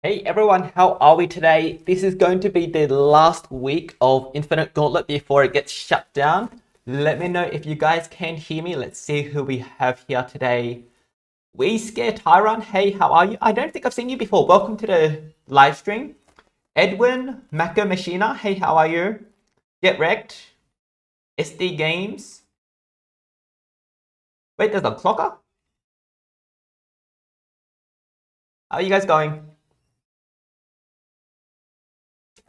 Hey everyone, how are we today? This is going to be the last week of Infinite Gauntlet before it gets shut down. Let me know if you guys can hear me. Let's see who we have here today. We Scare Tyron, hey, how are you? I don't think I've seen you before. Welcome to the live stream. Edwin, Mako Machina, hey, how are you? Get Wrecked, SD Games. Wait, there's a clocker? How are you guys going?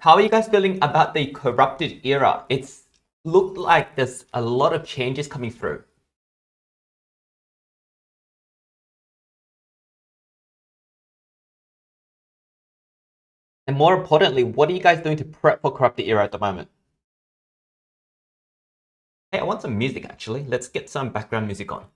How are you guys feeling about the corrupted era? It's looked like there's a lot of changes coming through. And more importantly, what are you guys doing to prep for corrupted era at the moment? Hey, I want some music actually. Let's get some background music on.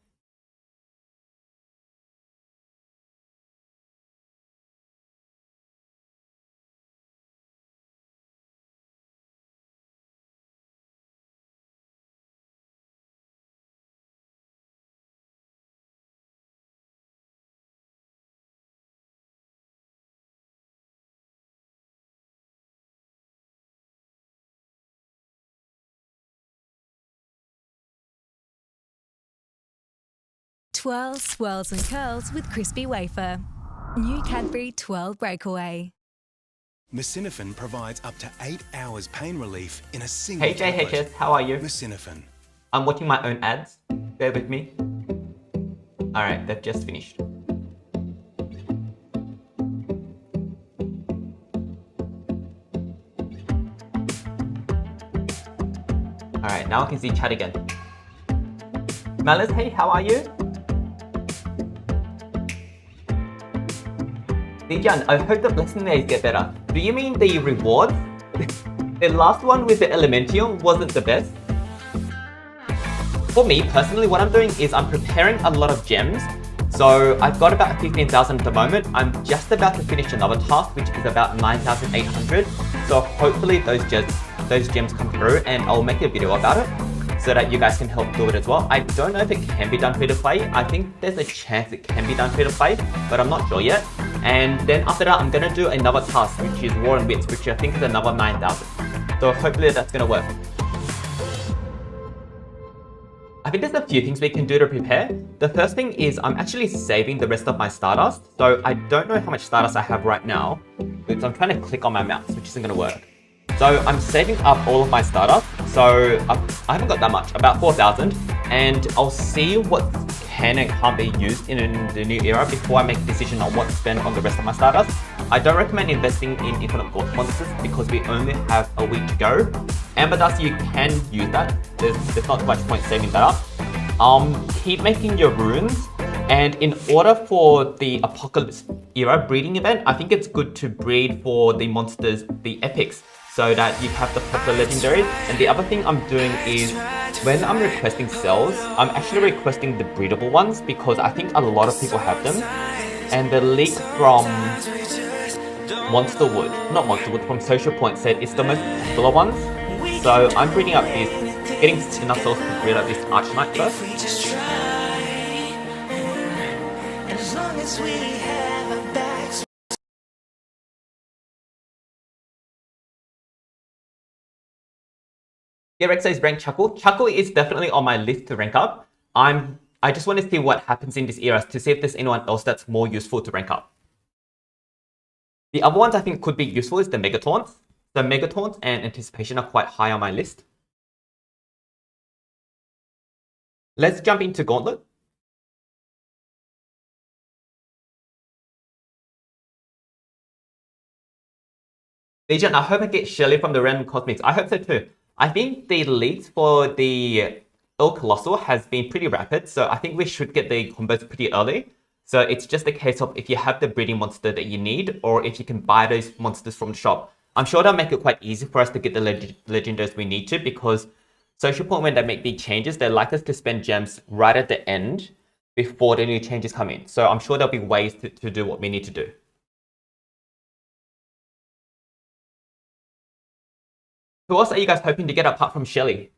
Twirl, swirls and curls with crispy wafer. New Cadbury Twirl Breakaway. Mucinephin provides up to 8 hours pain relief in a single Hey tablet. JHS, how are you? Mucinephin. I'm watching my own ads. Bear with me. Alright, they've just finished. Alright, now I can see chat again. Malice, hey, how are you? Dijan, I hope the blessing days get better. Do you mean the rewards? The last one with the Elementium wasn't the best. For me, personally, what I'm doing is I'm preparing a lot of gems. So I've got about 15,000 at the moment. I'm just about to finish another task, which is about 9,800. So hopefully those gems come through and I'll make a video about it so that you guys can help do it as well. I don't know if it can be done free to play. I think there's a chance it can be done free to play, but I'm not sure yet. And then after that, I'm gonna do another task, which is War and Wits, which I think is another 9,000. So hopefully that's gonna work. I think there's a few things we can do to prepare. The first thing is I'm actually saving the rest of my Stardust. So I don't know how much Stardust I have right now, because I'm trying to click on my mouse, which isn't gonna work. So I'm saving up all of my Stardust. So I haven't got that much, about 4,000. And I'll see what can and can't be used in the new era before I make a decision on what to spend on the rest of my Stardust. I don't recommend investing in Infinite Gauntlet monsters because we only have a week to go. Amber Dust, you can use that. There's not much point saving that up. Keep making your runes. And in order for the Apocalypse era breeding event, I think it's good to breed for the monsters, the epics, so that you have the popular legendaries. And the other thing I'm doing is when I'm requesting cells, I'm actually requesting the breedable ones because I think a lot of people have them. And the leak from not Monsterwood, from Social Point said it's the most popular ones. So I'm breeding up this, getting enough cells to breed up this Arch Knight first. Yeah, Rex says rank Chuckle. Chuckle is definitely on my list to rank up. I just want to see what happens in this era to see if there's anyone else that's more useful to rank up. The other ones I think could be useful is the Mega Taunts. So Mega Taunts and Anticipation are quite high on my list. Let's jump into Gauntlet. Legion, I hope I get Shelly from the Random Cosmics. I hope so too. I think the leads for the El Colossal has been pretty rapid, so I think we should get the combos pretty early. So it's just a case of if you have the breeding monster that you need, or if you can buy those monsters from the shop. I'm sure they'll make it quite easy for us to get the legendaries we need to, because Social Point, when they make big changes, they like us to spend gems right at the end before the new changes come in. So I'm sure there'll be ways to do what we need to do. Who else are you guys hoping to get apart from Shelly?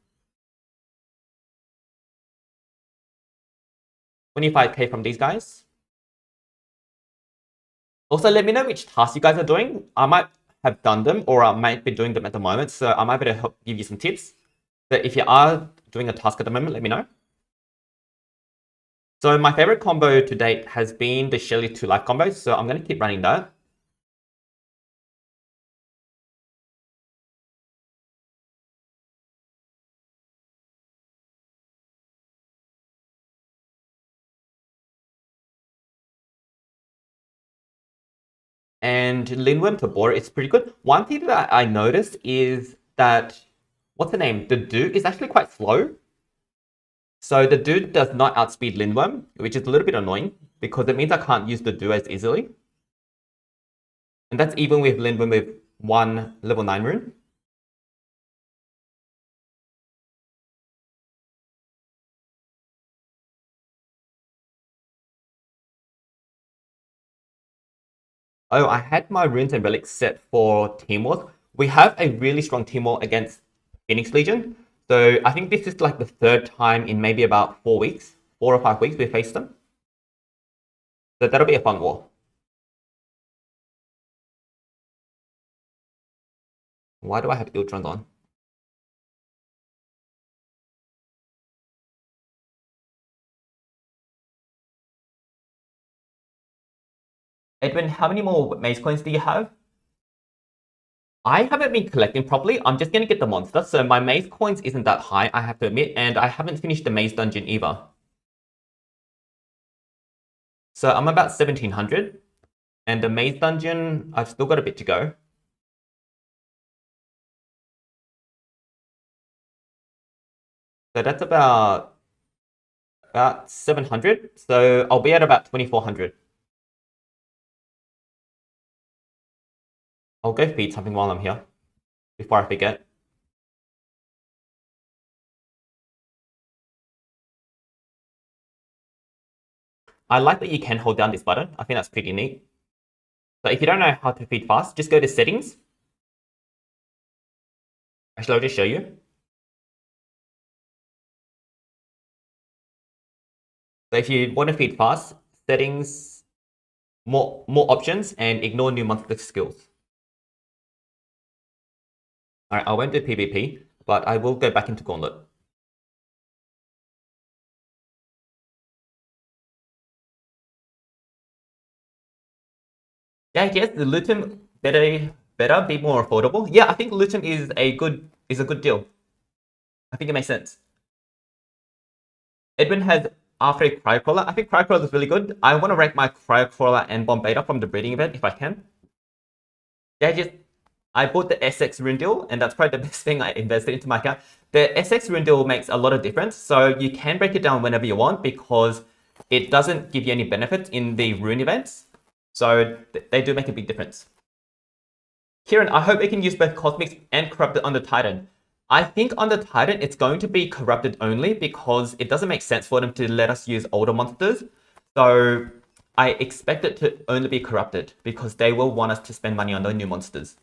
25k from these guys. Also, let me know which tasks you guys are doing. I might have done them, or I might be doing them at the moment, so I might be able to help give you some tips. So if you are doing a task at the moment, let me know. So my favorite combo to date has been the Shelly 2 life combo, so I'm going to keep running that. And Linworm to Boar is pretty good. One thing that I noticed is that, what's the name? The Do is actually quite slow. So the Do does not outspeed Linworm, which is a little bit annoying because it means I can't use the Do as easily. And that's even with Linworm with one level 9 rune. Oh, I had my runes and relics set for Team Wars. We have a really strong Team War against Phoenix Legion. So I think this is like the third time in maybe about 4 weeks, 4 or 5 weeks we faced them. So that'll be a fun war. Why do I have Iltrons on? Edwin, how many more maze coins do you have? I haven't been collecting properly. I'm just going to get the monster. So my maze coins isn't that high, I have to admit. And I haven't finished the maze dungeon either. So I'm about 1700. And the maze dungeon, I've still got a bit to go. So that's about 700. So I'll be at about 2400. I'll go feed something while I'm here, before I forget. I like that you can hold down this button. I think that's pretty neat. So if you don't know how to feed fast, just go to settings. Actually, I'll just show you. So if you want to feed fast, settings, more options, and ignore new monster skills. Alright, I won't do PvP, but I will go back into Gauntlet. Yeah, yes, the Lutum better be more affordable. Yeah, I think Lutum is a good deal. I think it makes sense. Edwin has R3 Cryocrawler. I think Cryocrawler is really good. I want to rank my Cryocrawler and Bomb Beta from the breeding event if I can. Yeah, I bought the SX rune deal, and that's probably the best thing I invested into my account. The SX rune deal makes a lot of difference, so you can break it down whenever you want because it doesn't give you any benefits in the rune events. So they do make a big difference. Kieran, I hope it can use both Cosmics and Corrupted on the Titan. I think on the Titan, it's going to be Corrupted only because it doesn't make sense for them to let us use older monsters. So I expect it to only be Corrupted because they will want us to spend money on the new monsters.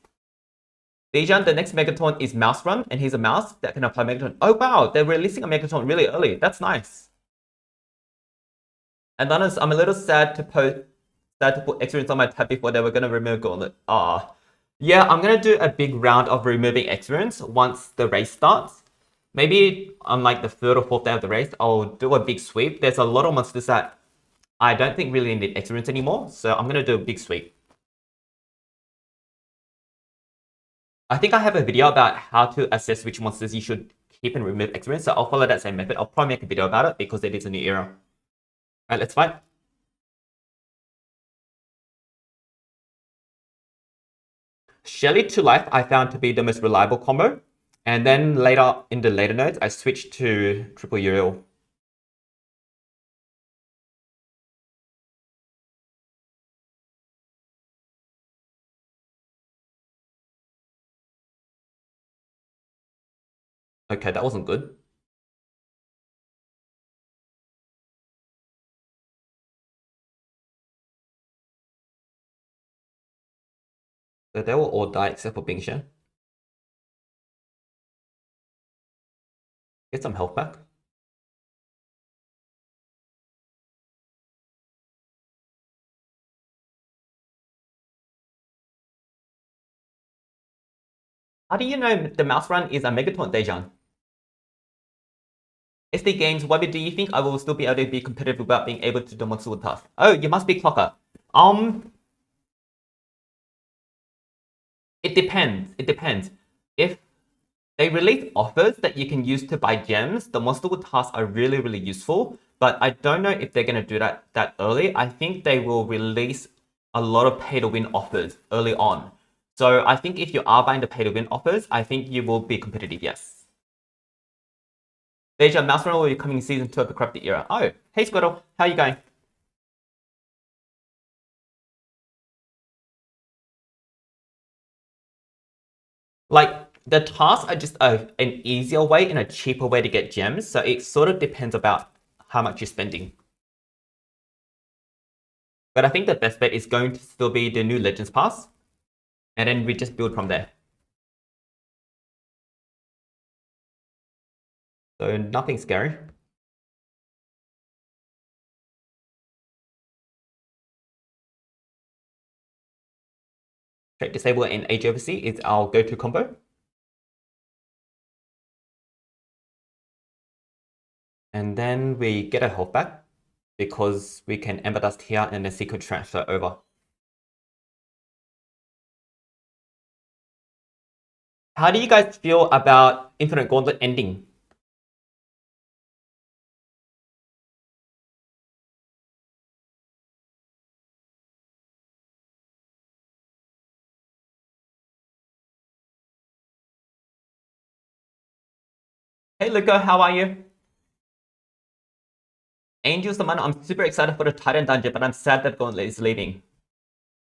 Dejan, the next Megaton is Mouse Run, and he's a mouse that can apply Megaton. Oh wow, they're releasing a Megaton really early. That's nice. And honest, I'm a little sad to put experience on my tab before they were going to remove Gauntlet. Yeah, I'm going to do a big round of removing experience once the race starts. Maybe on like the 3rd or 4th day of the race, I'll do a big sweep. There's a lot of monsters that I don't think really need experience anymore, so I'm going to do a big sweep. I think I have a video about how to assess which monsters you should keep and remove experience, so I'll follow that same method. I'll probably make a video about it because it is a new era. Alright, let's fight. Shelly to life I found to be the most reliable combo. And then later, in the later nodes, I switched to triple Uriel. Okay, that wasn't good. So they will all die except for Bingshan. Get some health back. How do you know the mouse run is a Megataunt, Dejan? SD Games, Wubby, do you think I will still be able to be competitive without being able to do multiple tasks? Oh, you must be Clocker. It depends. It depends. If they release offers that you can use to buy gems, the multiple tasks are really, really useful. But I don't know if they're going to do that early. I think they will release a lot of pay-to-win offers early on. So I think if you are buying the pay-to-win offers, I think you will be competitive, yes. Deja, Mouse Runner will be coming in Season 2 of the Corrupted Era. Oh, hey Squirtle, how are you going? Like, the tasks are just an easier way and a cheaper way to get gems, so it sort of depends about how much you're spending. But I think the best bet is going to still be the new Legends Pass, and then we just build from there. So nothing scary. Okay, disable and Age Oversee is our go-to combo. And then we get a health back because we can Ember Dust here and then Secret Transfer over. How do you guys feel about Infinite Gauntlet ending? Hey Luca, how are you? Angel's the man. I'm super excited for the Titan Dungeon, but I'm sad that Gauntlet is leaving.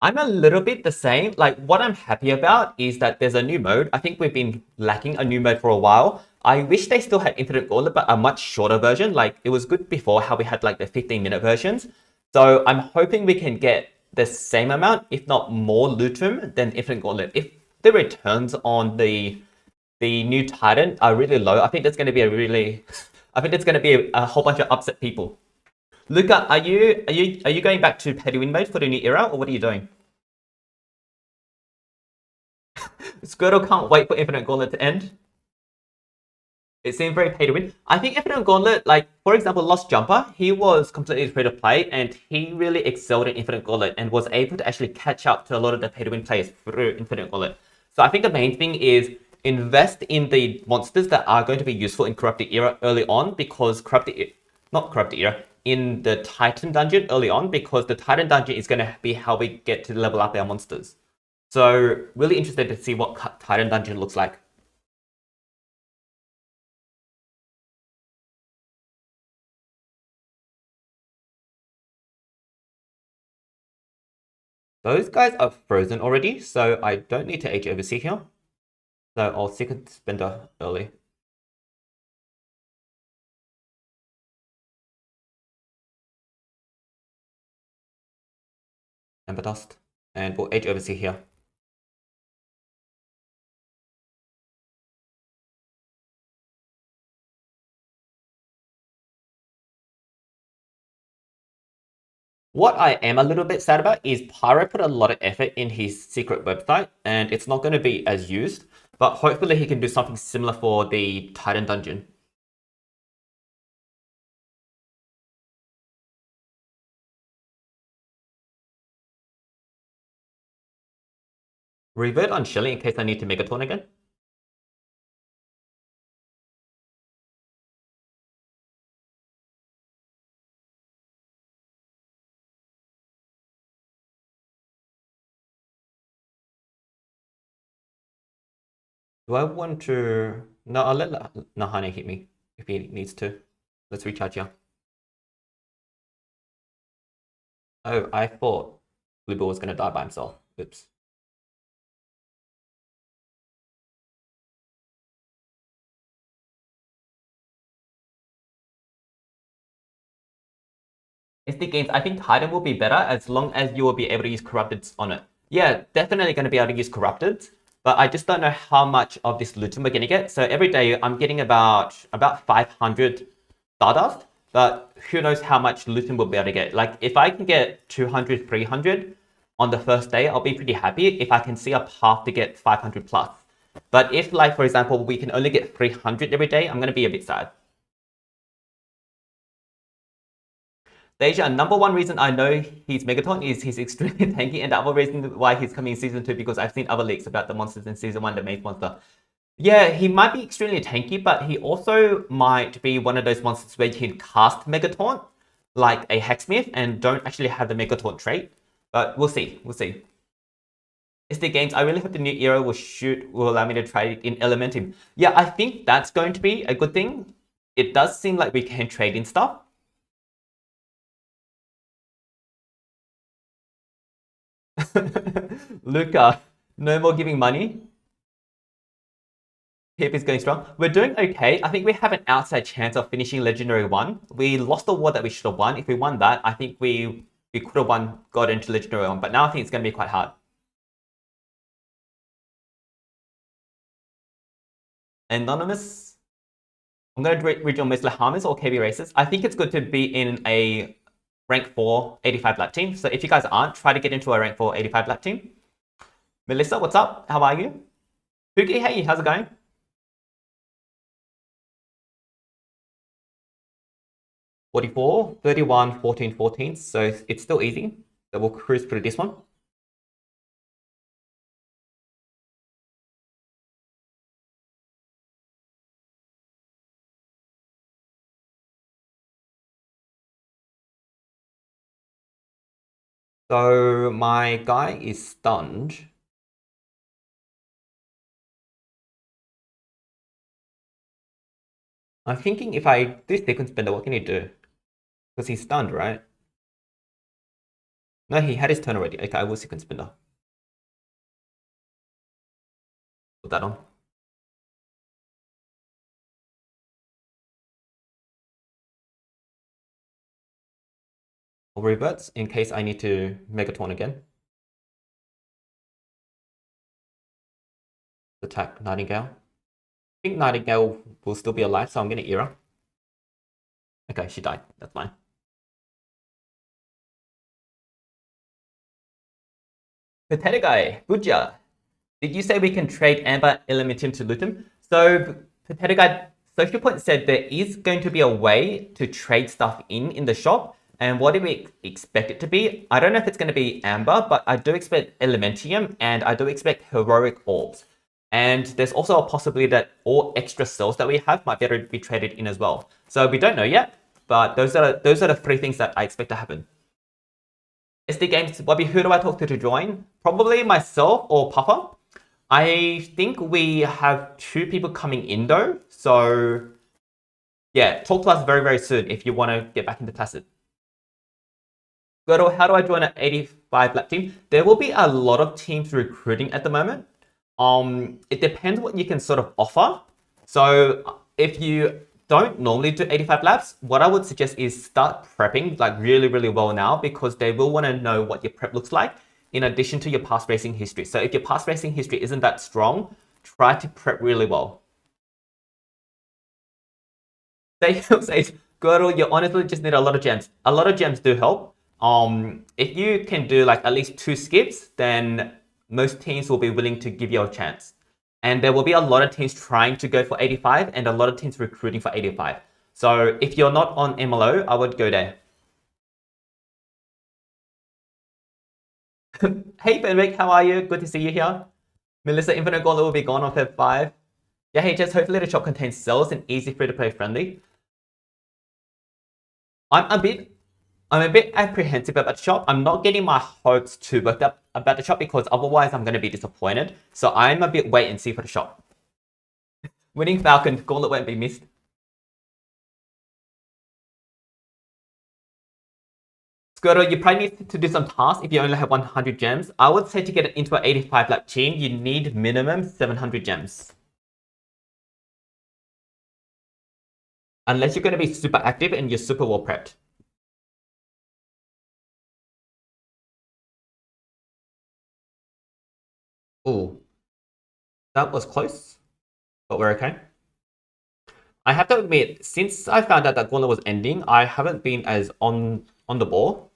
I'm a little bit the same. Like, what I'm happy about is that there's a new mode. I think we've been lacking a new mode for a while. I wish they still had Infinite Gauntlet, but a much shorter version. Like, it was good before how we had like the 15-minute versions. So I'm hoping we can get the same amount, if not more loot room than Infinite Gauntlet. If the returns on the new Titan are really low, I think there's going to be a whole bunch of upset people. Luca, are you going back to pay to win mode for the new era, or what are you doing? Squirtle can't wait for Infinite Gauntlet to end. It seemed very pay to win. I think Infinite Gauntlet, like for example, Lost Jumper, he was completely free to play, and he really excelled in Infinite Gauntlet and was able to actually catch up to a lot of the pay to win players through Infinite Gauntlet. So I think the main thing is invest in the monsters that are going to be useful in Corrupted Era early on, because in the Titan Dungeon early on, because the Titan Dungeon is going to be how we get to level up our monsters. So really interested to see what Titan Dungeon looks like. Those guys are frozen already, so I don't need to Age Oversee here. So I'll Secret Spender early. Ember Dust. And we'll Age Oversee here. What I am a little bit sad about is Pyro put a lot of effort in his secret website, and it's not going to be as used, but hopefully he can do something similar for the Titan Dungeon. Revert on Shelly in case I need to Megaton again. Do I want to... No, I'll let Nahane hit me if he needs to. Let's recharge here. Oh, I thought Bluebell was going to die by himself. Oops. SD Games, I think Titan will be better as long as you will be able to use Corrupted on it. Yeah, definitely going to be able to use Corrupted, but I just don't know how much of this loot we're going to get. So every day I'm getting about 500 Stardust, but who knows how much loot we'll be able to get. Like if I can get 200, 300 on the first day, I'll be pretty happy if I can see a path to get 500 plus. But if, like, for example, we can only get 300 every day, I'm going to be a bit sad. Deja, number one reason I know he's Megaton is he's extremely tanky, and the other reason why he's coming in Season 2 because I've seen other leaks about the monsters in Season 1, the main monster. Yeah, he might be extremely tanky, but he also might be one of those monsters where you can cast Megataunt, like a Hexsmith, and don't actually have the Megataunt trait. But we'll see, we'll see. SD Games, I really hope the new era will allow me to try it in Elementum. Yeah, I think that's going to be a good thing. It does seem like we can trade in stuff. Luca, no more giving money. Pip is going strong. We're doing okay. I think we have an outside chance of finishing Legendary 1. We lost the war that we should have won. If we won that, I think we could have got into Legendary 1. But now I think it's going to be quite hard. Anonymous. I'm going to read your mostly Harmers or KB races. I think it's good to be in a rank 4 85 lap team. So if you guys aren't, try to get into a rank 4 85 lap team. Melissa, what's up? How are you? Pookie, hey, how's it going? 44, 31, 14, 14. So it's still easy. So we'll cruise through this one. So my guy is stunned. I'm thinking if I do sequence bender, what can he do? Because he's stunned, right? No, he had his turn already. Okay, I will sequence bender. Put that on. I'll reverts in case I need to Megaton again. Attack Nightingale. I think Nightingale will still be alive, so I'm going to Era. Okay, she died. That's fine. Potato Guy, Buja. Did you say we can trade Amber Elementum to Lutum? So, Potato Guy, Social Point said there is going to be a way to trade stuff in the shop. And what do we expect it to be? I don't know if it's going to be Amber, but I do expect Elementium and I do expect Heroic Orbs. And there's also a possibility that all extra cells that we have might be able to be traded in as well. So we don't know yet, but those are the three things that I expect to happen. SD Games, Bobby, who do I talk to join? Probably myself or Papa. I think we have 2 people coming in though. So yeah, talk to us very, very soon if you want to get back into Tacit. How do I join an 85 lap team? There will be a lot of teams recruiting at the moment. It depends what you can sort of offer. So if you don't normally do 85 laps, what I would suggest is start prepping like really, really well now because they will want to know what your prep looks like in addition to your past racing history. So if your past racing history isn't that strong, try to prep really well. Say, Girdle, you honestly just need a lot of gems. A lot of gems do help. If you can do like at least 2 skips, then most teams will be willing to give you a chance. And there will be a lot of teams trying to go for 85 and a lot of teams recruiting for 85. So if you're not on MLO, I would go there. Hey Fenwick, how are you? Good to see you here. Melissa, Infinite Gauntlet will be gone on Feb 5. Yeah, hey Jess, hopefully the shop contains cells and easy free-to-play friendly. I'm a bit apprehensive about the shop. I'm not getting my hopes too worked up about the shop because otherwise I'm going to be disappointed. So I'm a bit wait and see for the shop. Winning Falcon, Gauntlet won't be missed. Skirtle, you probably need to do some tasks if you only have 100 gems. I would say to get it into an 85 lap team, you need minimum 700 gems. Unless you're going to be super active and you're super well prepped. Oh, that was close, but we're okay. I have to admit, since I found out that Gauntlet was ending, I haven't been as on the ball.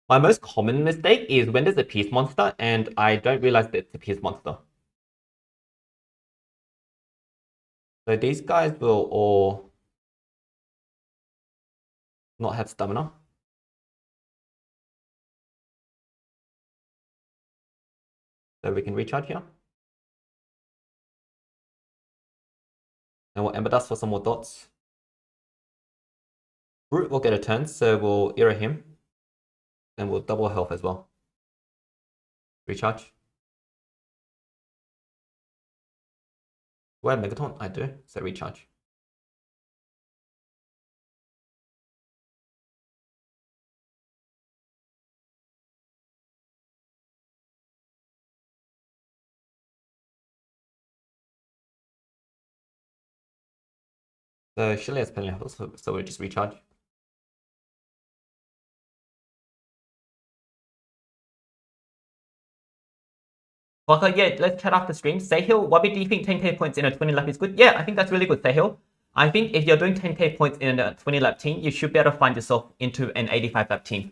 My most common mistake is when there's a Pierce monster and I don't realize that it's a Pierce monster. So these guys will all not have stamina. So we can recharge here. And we'll Ember Dust for some more dots. Brute will get a turn, so we'll Era him. And we'll double health as well. Recharge. Do I have Megaton? I do, so recharge. So Shirley has plenty of health, so we'll just recharge. Walker, yeah, let's chat after stream. Sahil, Wubby, do you think 10k points in a 20 lap is good? Yeah, I think that's really good, Sahil. I think if you're doing 10k points in a 20 lap team, you should be able to find yourself into an 85 lap team.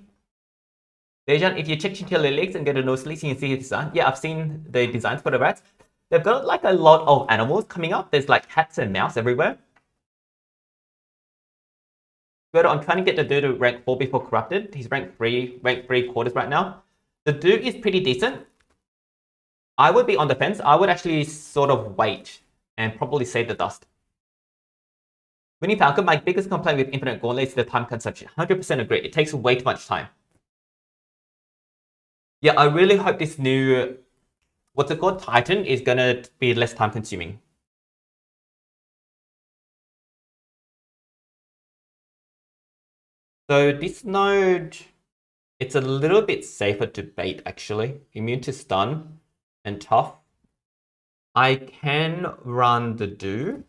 Dejan, if you check into your legs and get a nose leaks, you can see his design. Yeah, I've seen the designs for the rats. They've got like a lot of animals coming up. There's like cats and mouse everywhere. But I'm trying to get the dude to rank 4 before corrupted. He's rank 3 quarters right now. The dude is pretty decent. I would be on the fence. I would actually sort of wait and probably save the dust. Winnie Falcon, my biggest complaint with Infinite Gauntlet is the time consumption. 100% agree. It takes way too much time. Yeah, I really hope this new, what's it called, Titan is going to be less time consuming. So this node, it's a little bit safer to bait actually. Immune to stun and tough. I can run the do.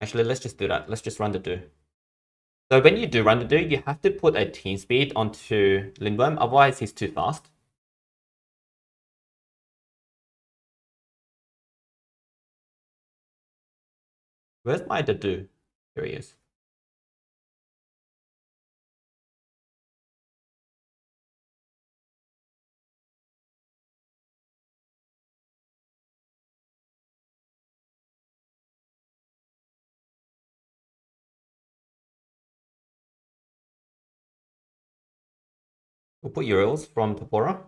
Actually, let's just do that. Let's just run the do. So when you do run the do, you have to put a team speed onto Lindworm, otherwise he's too fast. Where's my do? Here he is. We'll put Uriels from Topora.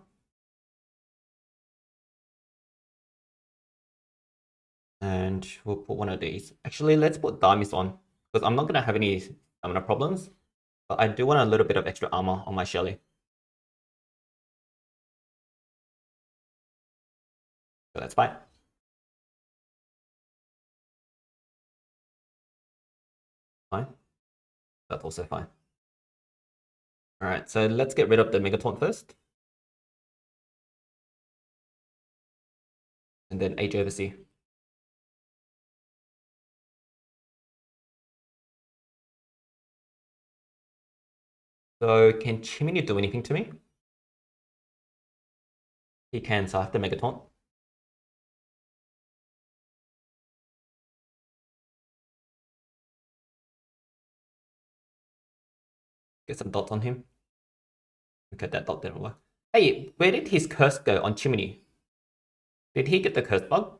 And we'll put one of these. Actually, let's put Damis on, because I'm not going to have any stamina problems. But I do want a little bit of extra armor on my Shelly. So that's fine. Fine. That's also fine. Alright, so let's get rid of the Megataunt first. And then Age Oversee. So can Chimney do anything to me? He can, so I have to Megataunt. Get some dots on him. Okay, that dot didn't work. Hey, where did his curse go on Chimney? Did he get the curse bug?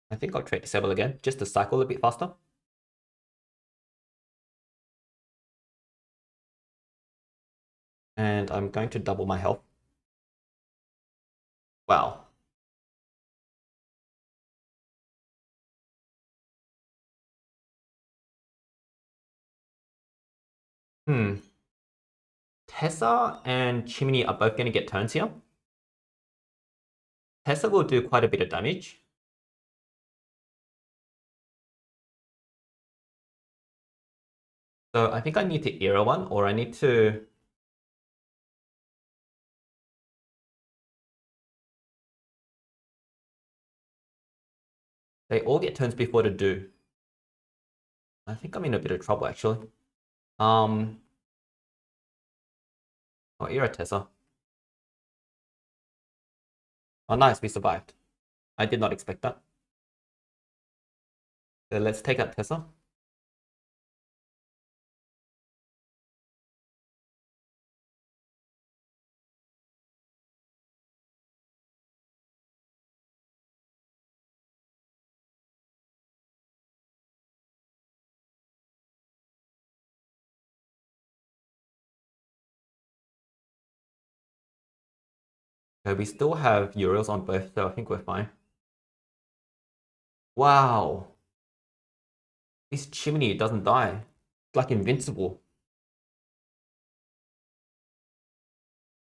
I think I'll trade Disable again, just to cycle a bit faster. And I'm going to double my health. Wow. Tessa and Chimney are both going to get turns here. Tessa will do quite a bit of damage. So I think I need to Era one, or I need to... They all get turns before to do. I think I'm in a bit of trouble, actually. Oh, Era Tessa. Oh, nice, we survived. I did not expect that. So let's take out Tessa. So we still have Uriels on both, so I think we're fine. Wow. This chimney doesn't die. It's like invincible.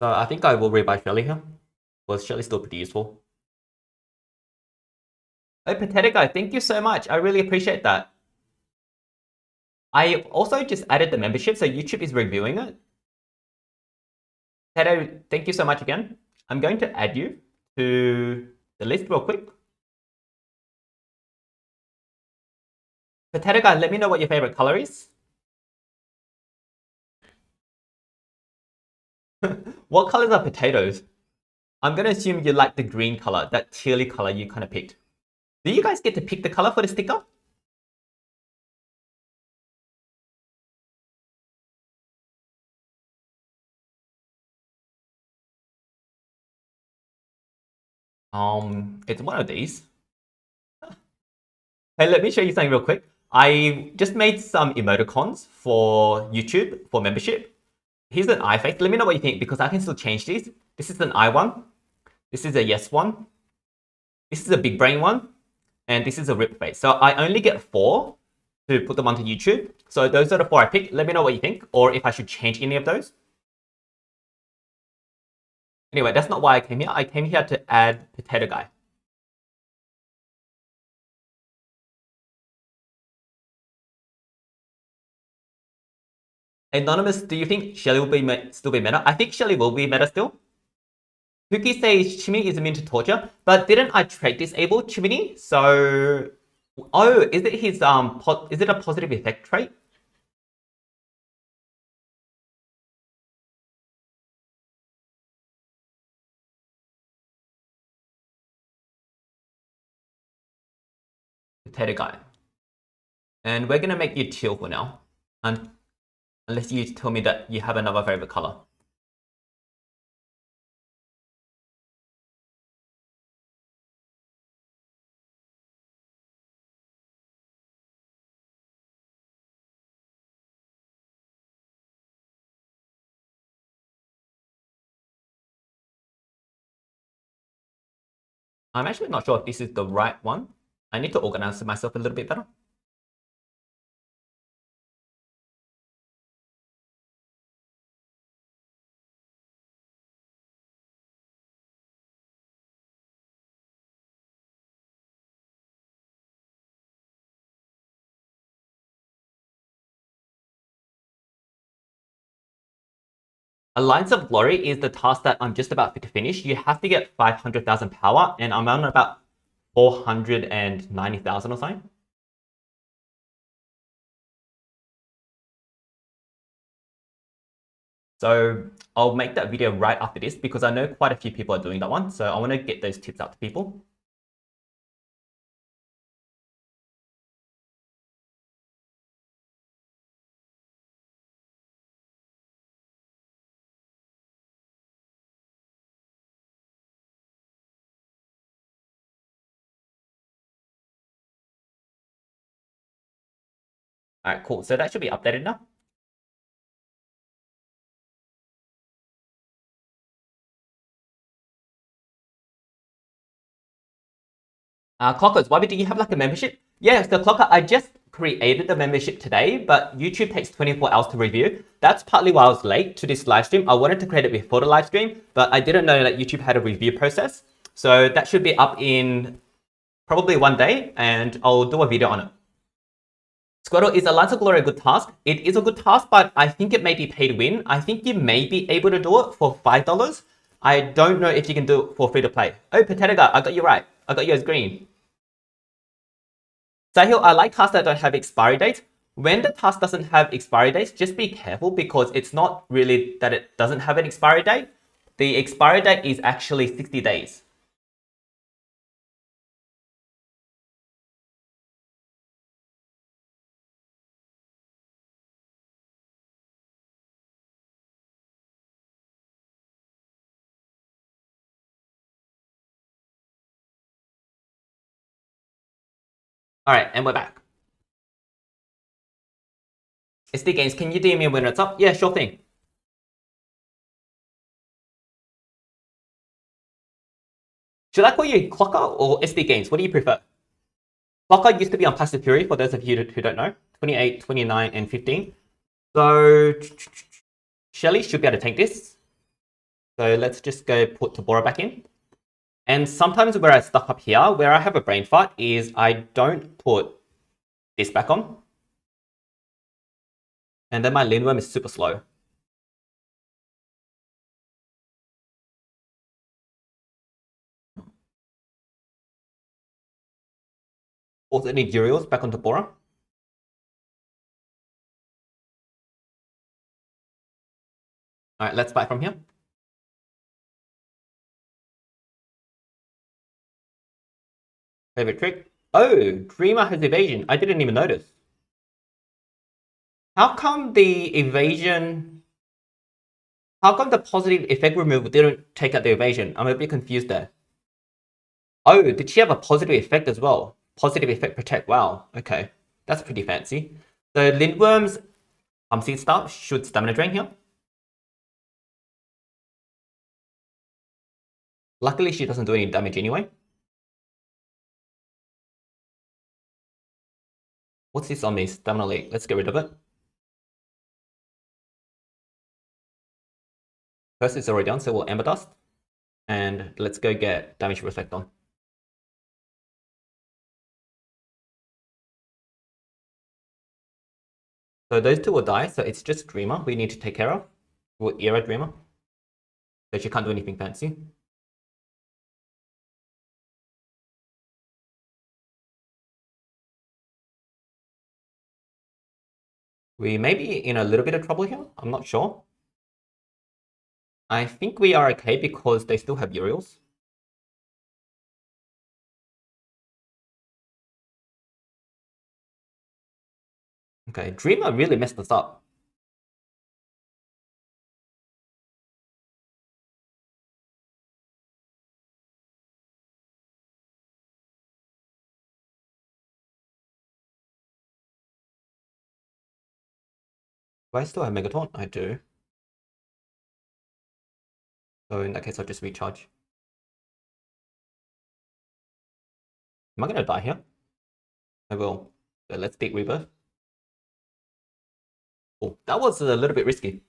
So I think I will rebuy Shelly here. Well, Shelly's still pretty useful. Oh, Potato Guy, thank you so much. I really appreciate that. I also just added the membership, so YouTube is reviewing it. Potato, thank you so much again. I'm going to add you to the list real quick. Potato Guy, let me know what your favorite color is. What colors are potatoes? I'm going to assume you like the green color, that tealy color you kind of picked. Do you guys get to pick the color for the sticker? It's one of these. Hey, let me show you something real quick. I just made some emoticons for YouTube for membership. Here's an eye face. Let me know what you think because I can still change these. This is an eye one. This is a yes one. This is a big brain one. And this is a rip face. So I only get 4 to put them onto YouTube. So those are the 4 I picked. Let me know what you think or if I should change any of those. Anyway, that's not why I came here. I came here to add Potato Guy. Anonymous, do you think Shelly will still be meta? I think Shelly will be meta still. Pookie says Chimney is immune to torture, but didn't I trait disable Chimney? So, oh, is it his is it a positive effect trait? Potato Guy. And we're gonna make you teal for now, unless you tell me that you have another favorite color. I'm actually not sure if this is the right one. I need to organize myself a little bit better. Alliance of Glory is the task that I'm just about to finish. You have to get 500,000 power, and I'm on about 490,000 or something. So I'll make that video right after this because I know quite a few people are doing that one. So I want to get those tips out to people. All right, cool. So that should be updated now. Clockers, Wubby, do you have like a membership? Yeah, so Clocker, I just created the membership today, but YouTube takes 24 hours to review. That's partly why I was late to this live stream. I wanted to create it before the live stream, but I didn't know that YouTube had a review process. So that should be up in probably one day, and I'll do a video on it. Squirtle, is Alliance of Glory a good task? It is a good task, but I think it may be pay to win. I think you may be able to do it for $5. I don't know if you can do it for free to play. Oh, Potato Guy, I got you right. I got you as green. Sahil, I like tasks that don't have expiry dates. When the task doesn't have expiry dates, just be careful because it's not really that it doesn't have an expiry date. The expiry date is actually 60 days. All right, and we're back. SD Games, can you DM me when it's up? Yeah, sure thing. Should I call you Clocker or SD Games? What do you prefer? Clocker used to be on Passive Fury, for those of you who don't know. 28, 29, and 15. So, Shelly should be able to take this. So let's just go put Tabora back in. And sometimes where I stuck up here, where I have a brain fart, is I don't put this back on. And then my Lindworm is super slow. Also need Uriels back on Tabora. Alright, let's fight from here. Favorite trick? Oh, Dreamer has evasion. I didn't even notice. How come the evasion... How come the positive effect removal didn't take out the evasion? I'm a bit confused there. Oh, did she have a positive effect as well? Positive effect protect. Wow. Okay. That's pretty fancy. So Lindworm's Seed Staff should stamina drain here. Luckily, she doesn't do any damage anyway. What's this on me? Stamina Leak. Let's get rid of it. First, it's already done, so we'll Ember Dust. And let's go get Damage Reflect on. So those two will die, so it's just Dreamer we need to take care of. We'll Era Dreamer. So she can't do anything fancy. We may be in a little bit of trouble here. I'm not sure. I think we are okay because they still have Uriels. Okay, Dreamer really messed us up. Do I still have Megataunt? I do. So in that case, I'll just recharge. Am I going to die here? I will. So let's beat Rebirth. Oh, that was a little bit risky.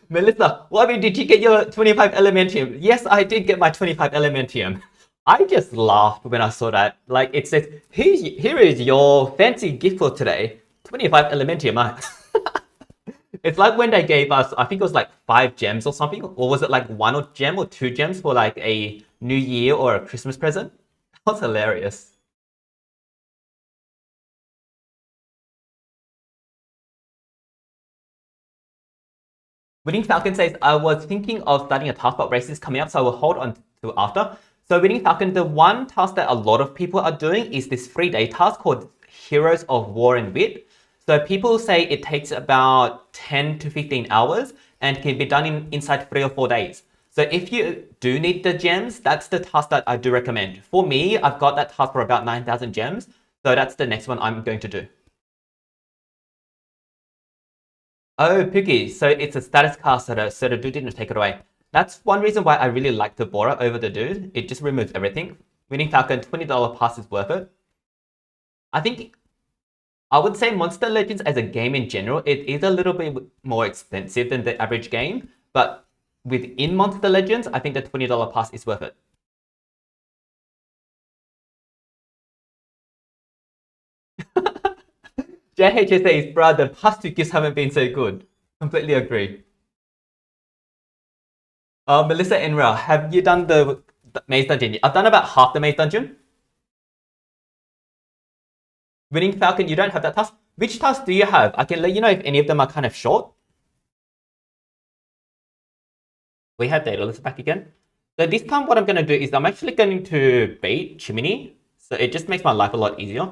Melissa, Wubby, did you get your 25 Elementium? Yes, I did get my 25 Elementium. I just laughed when I saw that. Like, it says, here is your fancy gift for today. 25 Elementium. It's like when they gave us, I think it was like 5 gems or something. Or was it like 1 gem or 2 gems for like a New Year or a Christmas present? That was hilarious. Winning Falcon says, I was thinking of starting a task, but race is coming up, so I will hold on to after. So Winning Falcon, the one task that a lot of people are doing is this 3-day task called Heroes of War and Wit. So people say it takes about 10 to 15 hours and can be done inside 3 or 4 days. So if you do need the gems, that's the task that I do recommend. For me, I've got that task for about 9,000 gems. So that's the next one I'm going to do. Oh, Pookie, so it's a status caster, so the dude didn't take it away. That's one reason why I really like Tabora over the dude. It just removes everything. Winning Falcon, $20 pass is worth it. I would say Monster Legends as a game in general, it is a little bit more expensive than the average game. But within Monster Legends, I think the $20 pass is worth it. JHS says, bruh, the past 2 gifts haven't been so good. Completely agree. Melissa Enra, have you done the maze dungeon? I've done about half the maze dungeon. Winning Falcon, you don't have that task. Which task do you have? I can let you know if any of them are kind of short. We have Daedalus back again. So this time what I'm going to do is I'm actually going to bait Chimney. So it just makes my life a lot easier.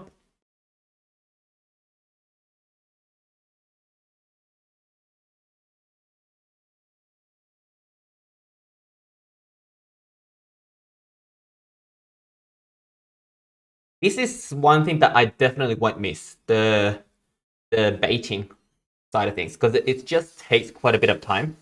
This is one thing that I definitely won't miss. The baiting side of things. Because it just takes quite a bit of time.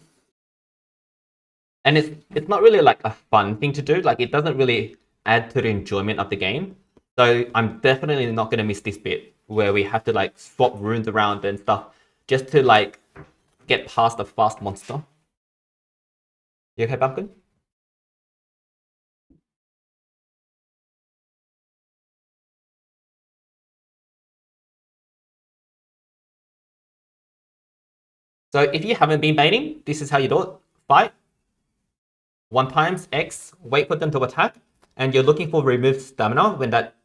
And it's not really like a fun thing to do. Like it doesn't really add to the enjoyment of the game. So I'm definitely not going to miss this bit where we have to like swap runes around and stuff just to like get past a fast monster. You okay, Pumpkin? So if you haven't been baiting, this is how you do it. Fight. 1 times X, wait for them to attack, and you're looking for remove stamina when that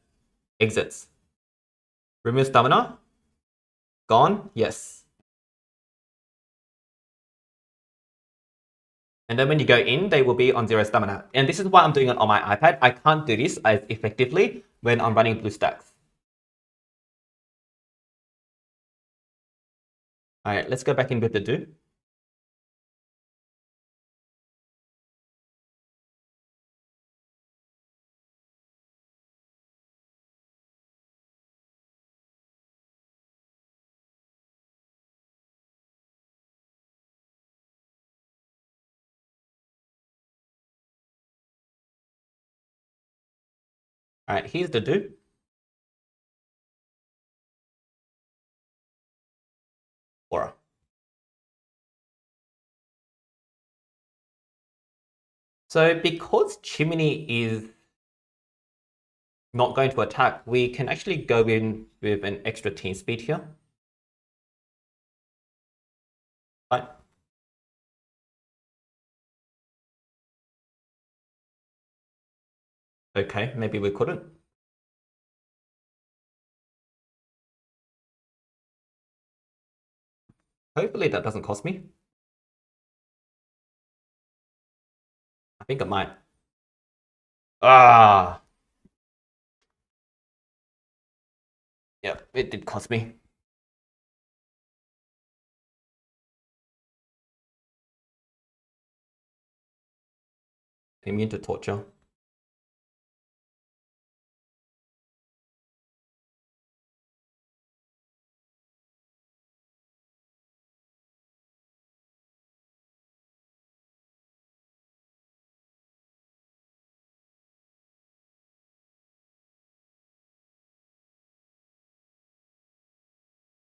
exits. Remove stamina. Gone. Yes. And then when you go in, they will be on 0 stamina. And this is why I'm doing it on my iPad. I can't do this as effectively when I'm running blue stacks. Alright, let's go back in with the do. Alright, here's the do. Aura. So because Chimney is not going to attack, we can actually go in with an extra team speed here. Right. Okay, maybe we couldn't. Hopefully that doesn't cost me. I think it might. Ah. Yeah, it did cost me. Immune to torture.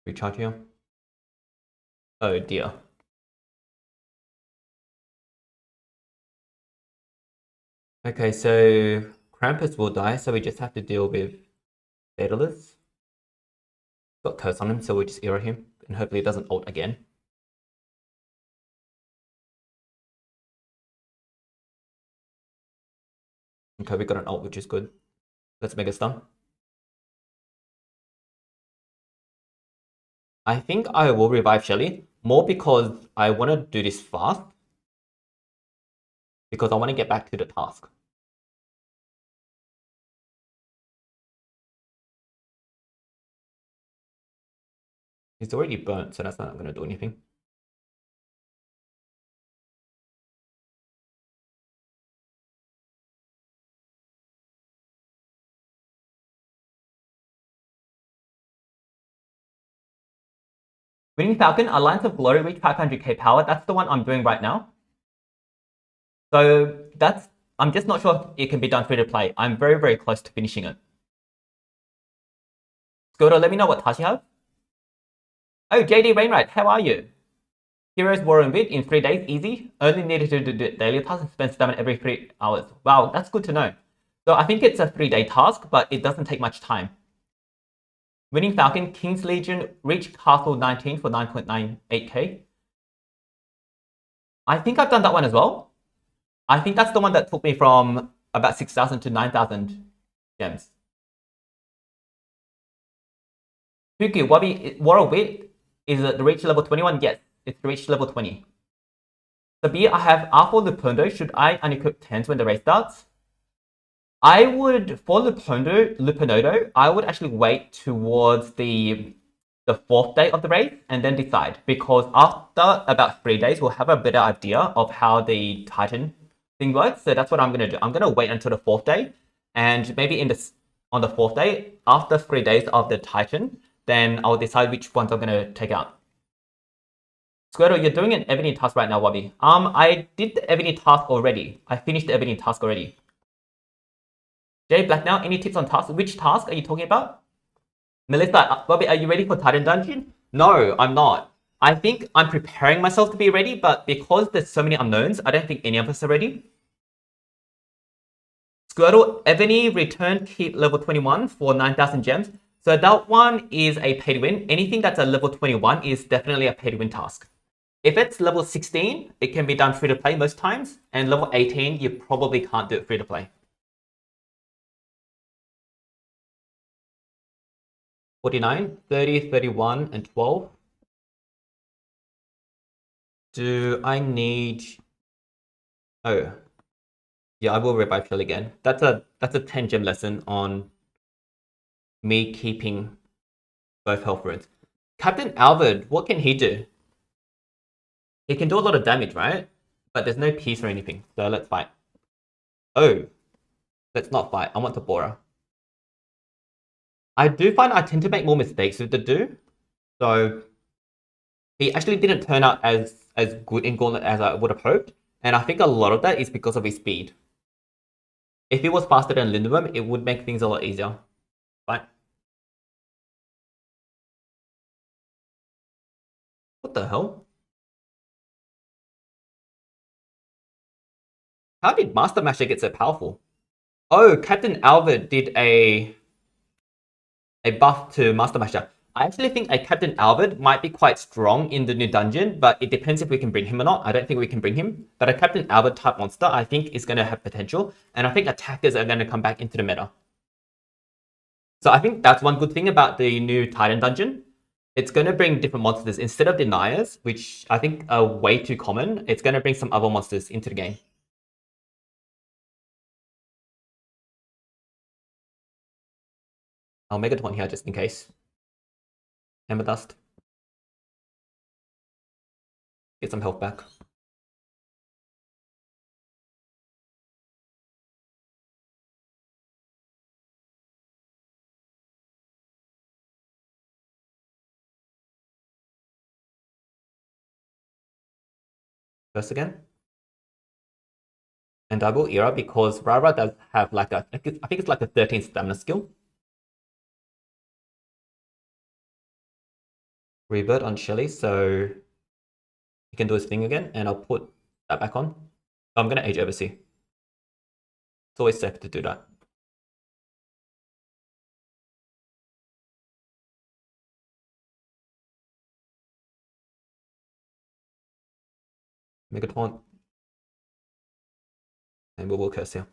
Recharge here. Oh dear. Okay, so Krampus will die, so we just have to deal with Daedalus. Got curse on him, so we'll just arrow him, and hopefully it doesn't ult again. Okay, we got an ult, which is good. Let's make a stun. I think I will revive Shelly, more because I want to do this fast. Because I want to get back to the task. He's already burnt, so that's not going to do anything. Winning Falcon, Alliance of Glory, reach 500k power. That's the one I'm doing right now. So that's, I'm just not sure if it can be done free to play. I'm very, very close to finishing it. Scooter, let me know what task you have. Oh, JD Wainwright, how are you? Heroes War and Bid in 3 days, easy. Only needed to do daily tasks and spend stamina every 3 hours. Wow, that's good to know. So I think it's a 3-day task, but it doesn't take much time. Winning Falcon, King's Legion, reach Castle 19 for 9.98k. I think I've done that one as well. I think that's the one that took me from about 6,000 to 9,000 gems. Tuku, Wubby, Warrior Wit, is it reach level 21? Yes, it's reached level 20. Sabir, I have R4 Lupundo. Should I unequip 10s when the race starts? I would, for Lupunodo, I would actually wait towards the 4th day of the race and then decide. Because after about 3 days, we'll have a better idea of how the Titan thing works. So that's what I'm going to do. I'm going to wait until the 4th day. And maybe on the 4th day, after 3 days of the Titan, then I'll decide which ones I'm going to take out. Squirtle, you're doing an Ebony task right now, Wubby. I did the Ebony task already. I finished the Ebony task already. Jay Black now, any tips on tasks? Which task are you talking about? Melissa, Wubby, are you ready for Titan Dungeon? No, I'm not. I think I'm preparing myself to be ready, but because there's so many unknowns, I don't think any of us are ready. Squirtle, Ebony return keep level 21 for 9,000 gems. So that one is a pay to win. Anything that's a level 21 is definitely a pay to win task. If it's level 16, it can be done free to play most times. And level 18, you probably can't do it free to play. 49, 30, 31, and 12. Do I need... Oh. Yeah, I will revive Shell again. That's a 10 gem lesson on me keeping both health runes. Captain Albert, what can he do? He can do a lot of damage, right? But there's no piece or anything. So let's fight. Oh. Let's not fight. I want the Bora. I do find I tend to make more mistakes with the do. So he actually didn't turn out as good in Gauntlet as I would have hoped. And I think a lot of that is because of his speed. If he was faster than Lindenworm, it would make things a lot easier. But what the hell? How did Master Masher get so powerful? Oh, Captain Albert did a buff to Master Masher. I actually think a Captain Albert might be quite strong in the new dungeon, but it depends if we can bring him or not. I don't think we can bring him. But a Captain Albert type monster, I think, is going to have potential. And I think attackers are going to come back into the meta. So I think that's one good thing about the new Titan dungeon. It's going to bring different monsters. Instead of deniers, which I think are way too common, it's going to bring some other monsters into the game. I'll make it one here just in case. Hammer Dust. Get some health back. First again. And double era because Rara does have like I think it's like a 13 stamina skill. Revert on Shelly, so he can do his thing again, and I'll put that back on. I'm gonna Age Oversee. It's always safe to do that. Megataunt. And we will curse here.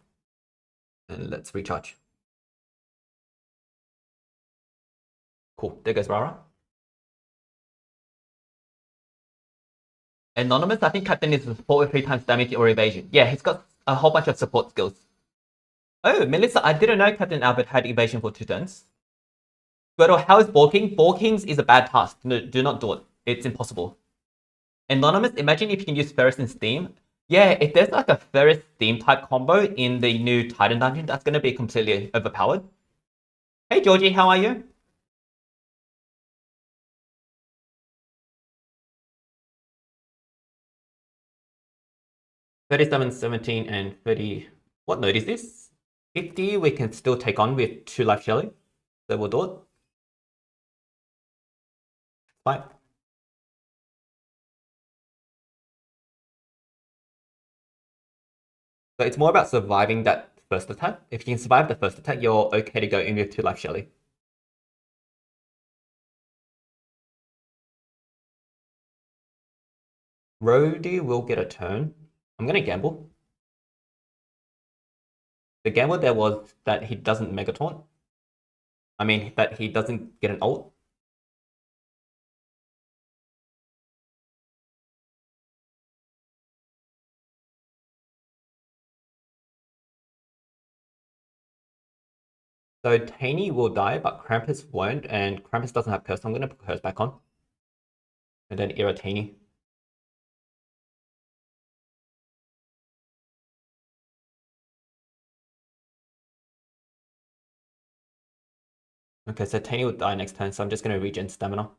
And let's recharge. Cool, there goes Rara. Anonymous, I think Captain is support with 3 times damage or evasion. Yeah, he's got a whole bunch of support skills. Oh, Melissa, I didn't know Captain Albert had evasion for 2 turns. Squirtle, how is Balking? Balkings is a bad task. No, do not do it. It's impossible. Anonymous, imagine if you can use Ferris and Steam. Yeah, if there's like a Ferris Steam type combo in the new Titan dungeon, that's going to be completely overpowered. Hey Georgie, how are you? $37, 17, and 30. What node is this? 50 we can still take on with 2 life Shelly. So we'll do it. Fine. So it's more about surviving that first attack. If you can survive the first attack, you're okay to go in with 2 life Shelly. Rhodey will get a turn. I'm going to gamble. The gamble there was that he doesn't Megataunt. I mean, that he doesn't get an ult. So Taney will die, but Krampus won't, and Krampus doesn't have Curse, so I'm going to put Curse back on. And then Era Taney. Okay, so Taney will die next turn, so I'm just going to regen Stamina.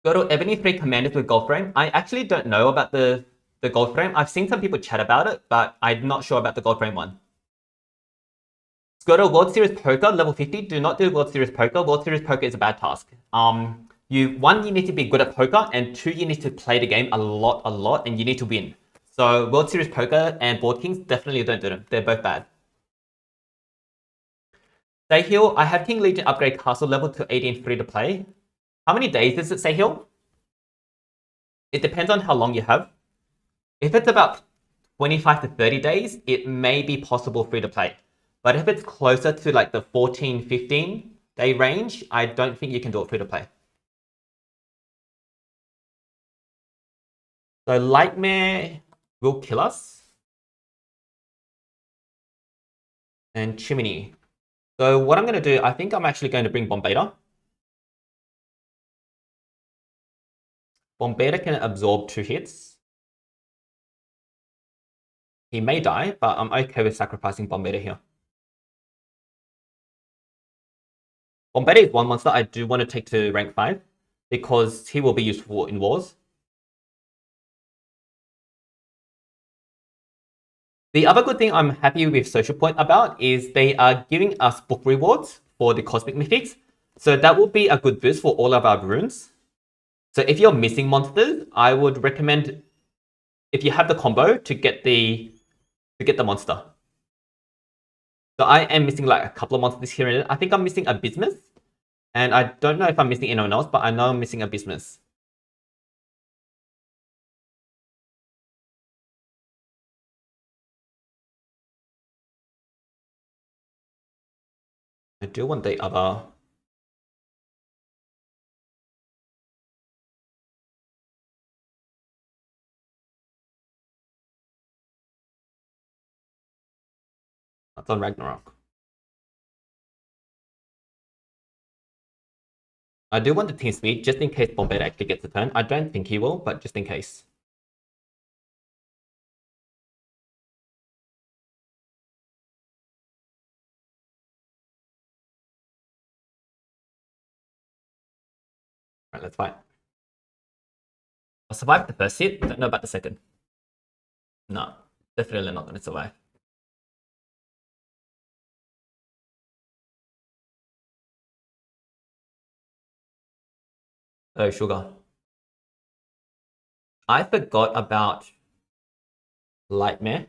Go to Ebony 3 Commanders with Gold Frame. I actually don't know about the Gold Frame. I've seen some people chat about it, but I'm not sure about the Gold Frame one. Let's go to World Series Poker, level 50. Do not do World Series Poker. World Series Poker is a bad task. You need to be good at poker, and 2, you need to play the game a lot, and you need to win. So World Series Poker and Board Kings, definitely don't do them. They're both bad. Stay Heal, I have King Legion upgrade castle level to 18 free to play. How many days does it Stay Heal? It depends on how long you have. If it's about 25 to 30 days, it may be possible free to play. But if it's closer to like the 14, 15 day range, I don't think you can do it free to play. So Lightmare will kill us. And Chimney. So what I'm going to do, I think I'm actually going to bring Bombarder. Bombarder can absorb 2 hits. He may die, but I'm okay with sacrificing Bombarder here. Bombarder is one monster I do want to take to rank 5 because he will be useful in wars. The other good thing I'm happy with Social Point about is they are giving us book rewards for the Cosmic Mythics. So that will be a good boost for all of our runes. So if you're missing monsters, I would recommend, if you have the combo, to get the monster. So I am missing like a couple of monsters here and there. I think I'm missing Abysmus. And I don't know if I'm missing anyone else, but I know I'm missing Abysmus. I do want the other. That's on Ragnarok. I do want the team speed just in case Bombay actually gets a turn. I don't think he will, but just in case. Alright, let's fight. I'll survive the first hit. Don't know about the second. No, definitely not going to survive. Oh, sugar. I forgot about Lightmare.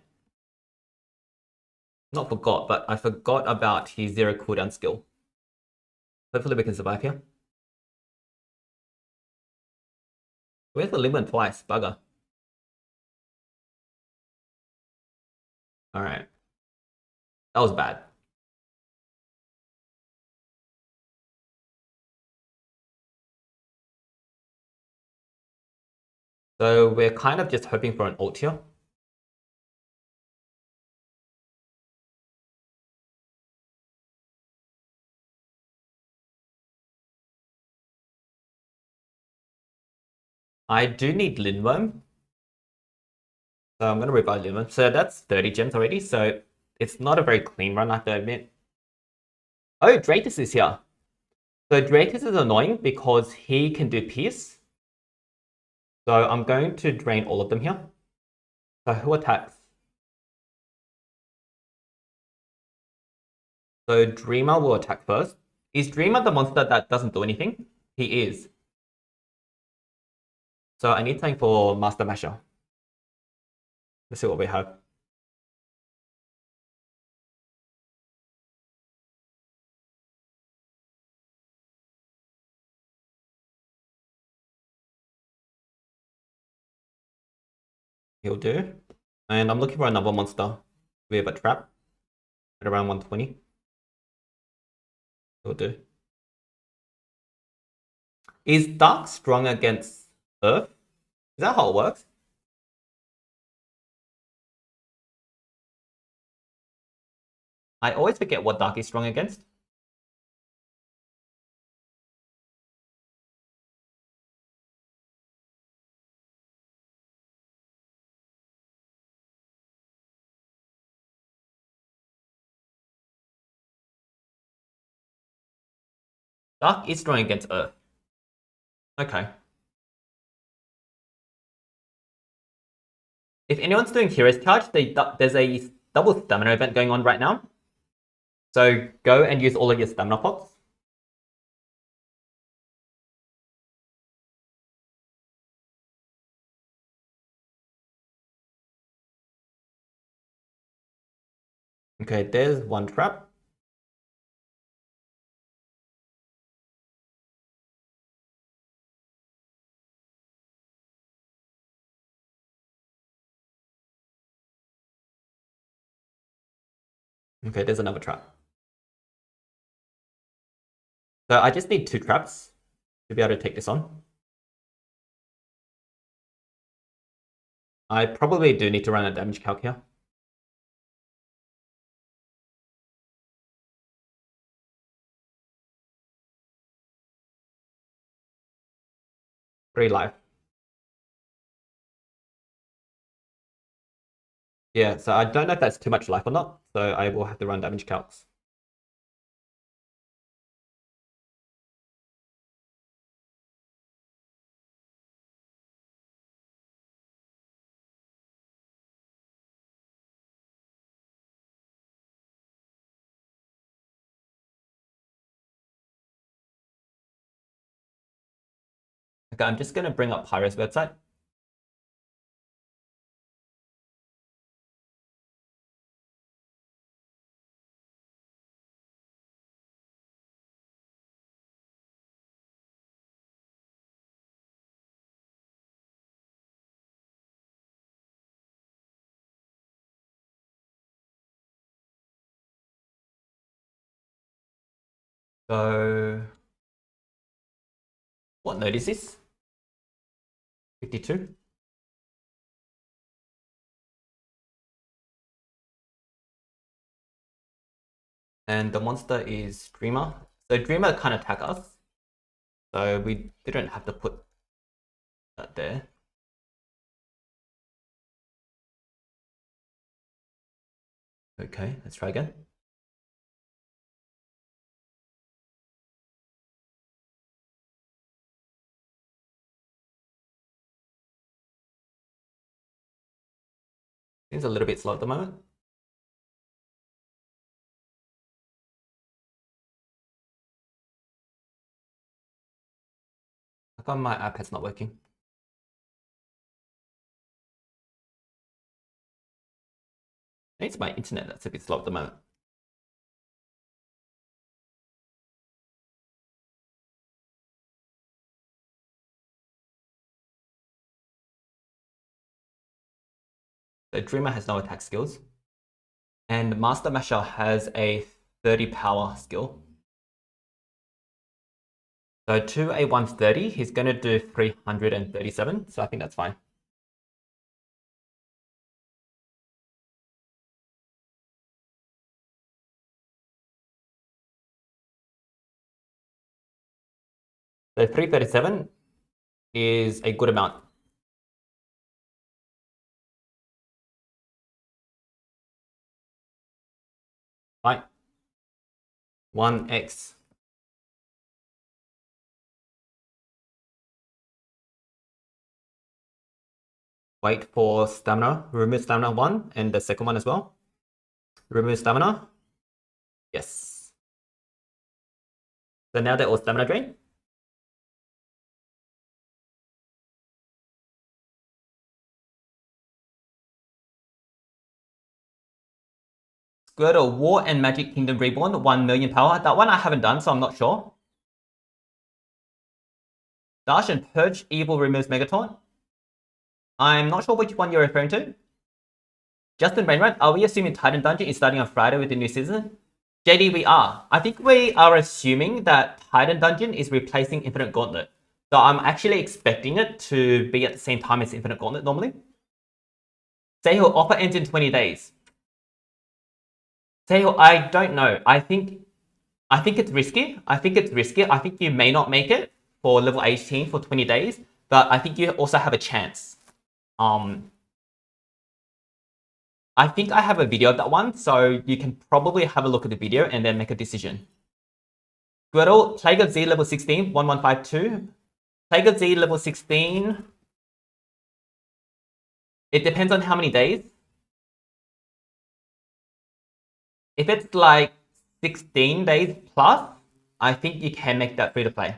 Not forgot, but I forgot about his 0 cooldown skill. Hopefully we can survive here. Where's the limit twice? Bugger. Alright. That was bad. So we're kind of just hoping for an ult here. I do need Lindworm. So I'm going to revive Lindworm. So that's 30 gems already. So it's not a very clean run, I have to admit. Oh, Dratus is here. So Dratus is annoying because he can do Pierce. So I'm going to drain all of them here. So who attacks? So Dreamer will attack first. Is Dreamer the monster that doesn't do anything? He is. So I need something for Master Masher. Let's see what we have. He'll do. And I'm looking for another monster. We have a trap at around 120. He'll do. Is Dark strong against Earth? Is that how it works? I always forget what Dark is strong against. Dark is strong against Earth. Okay. If anyone's doing Hero's Charge, there's a double stamina event going on right now. So go and use all of your stamina pots. Okay, there's one trap. Okay, there's another trap. So I just need 2 traps to be able to take this on. I probably do need to run a damage calc here. Three life. Yeah, so I don't know if that's too much life or not, so I will have to run damage calcs. Okay, I'm just going to bring up Pyro's website. So, what node is this? 52. And the monster is Dreamer. So Dreamer can't attack us. So we didn't have to put that there. Okay, let's try again. Seems a little bit slow at the moment. How come my iPad's not working? It's my internet that's a bit slow at the moment. So Dreamer has no attack skills. And Master Masher has a 30 power skill. So to a 130, he's going to do 337. So I think that's fine. So 337 is a good amount. Right. 1x. Wait for stamina. Remove stamina 1 and the second one as well. Remove stamina. Yes. So now they're all stamina drain. Squirtle, War and Magic Kingdom Reborn, 1 million power. That one I haven't done, so I'm not sure. Dash and Purge Evil removes Megataunt. I'm not sure which one you're referring to. Justin Rainwright, are we assuming Titan Dungeon is starting on Friday with the new season? JD, we are. I think we are assuming that Titan Dungeon is replacing Infinite Gauntlet. So I'm actually expecting it to be at the same time as Infinite Gauntlet normally. Say he'll offer ends in 20 days. Sale, I don't know. I think it's risky. I think you may not make it for level 18 for 20 days, but I think you also have a chance. I think I have a video of that one, so you can probably have a look at the video and then make a decision. Squirtle, Plague of Z level 16, 1152. Plague of Z level 16. It depends on how many days. If it's like 16 days plus, I think you can make that free to play.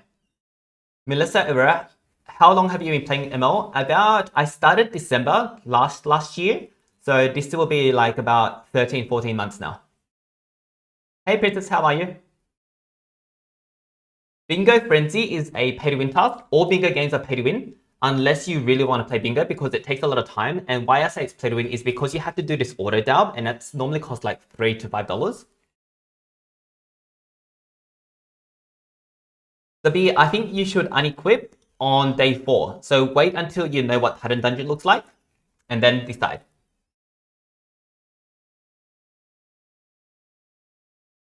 Melissa Ira, how long have you been playing ML? I started December last year. So this will be like about 13, 14 months now. Hey Princess, how are you? Bingo Frenzy is a pay-to-win task. All bingo games are pay-to-win, unless you really want to play bingo because it takes a lot of time. And why I say it's pay-to-win is because you have to do this auto-dab, and that's normally costs like $3 to $5. So B, I think you should unequip on day 4. So wait until you know what Titan Dungeon looks like, and then decide.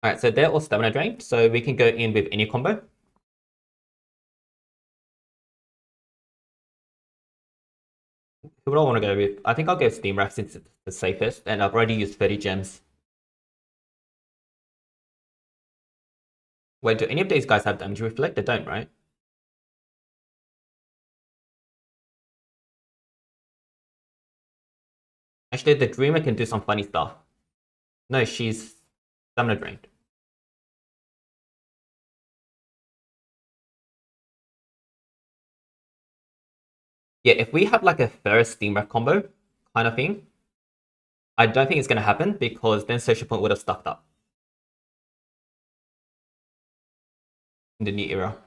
Alright, so they're all stamina drained, so we can go in with any combo. Who would I want to go with? I think I'll go Steam Wrap since it's the safest, and I've already used 30 gems. Wait, do any of these guys have damage reflect? They don't, right? Actually, the Dreamer can do some funny stuff. No, she's stamina drained. Yeah, if we have like a first Steam Ref combo kind of thing, I don't think it's going to happen because then Social Point would have stuffed up in the new era.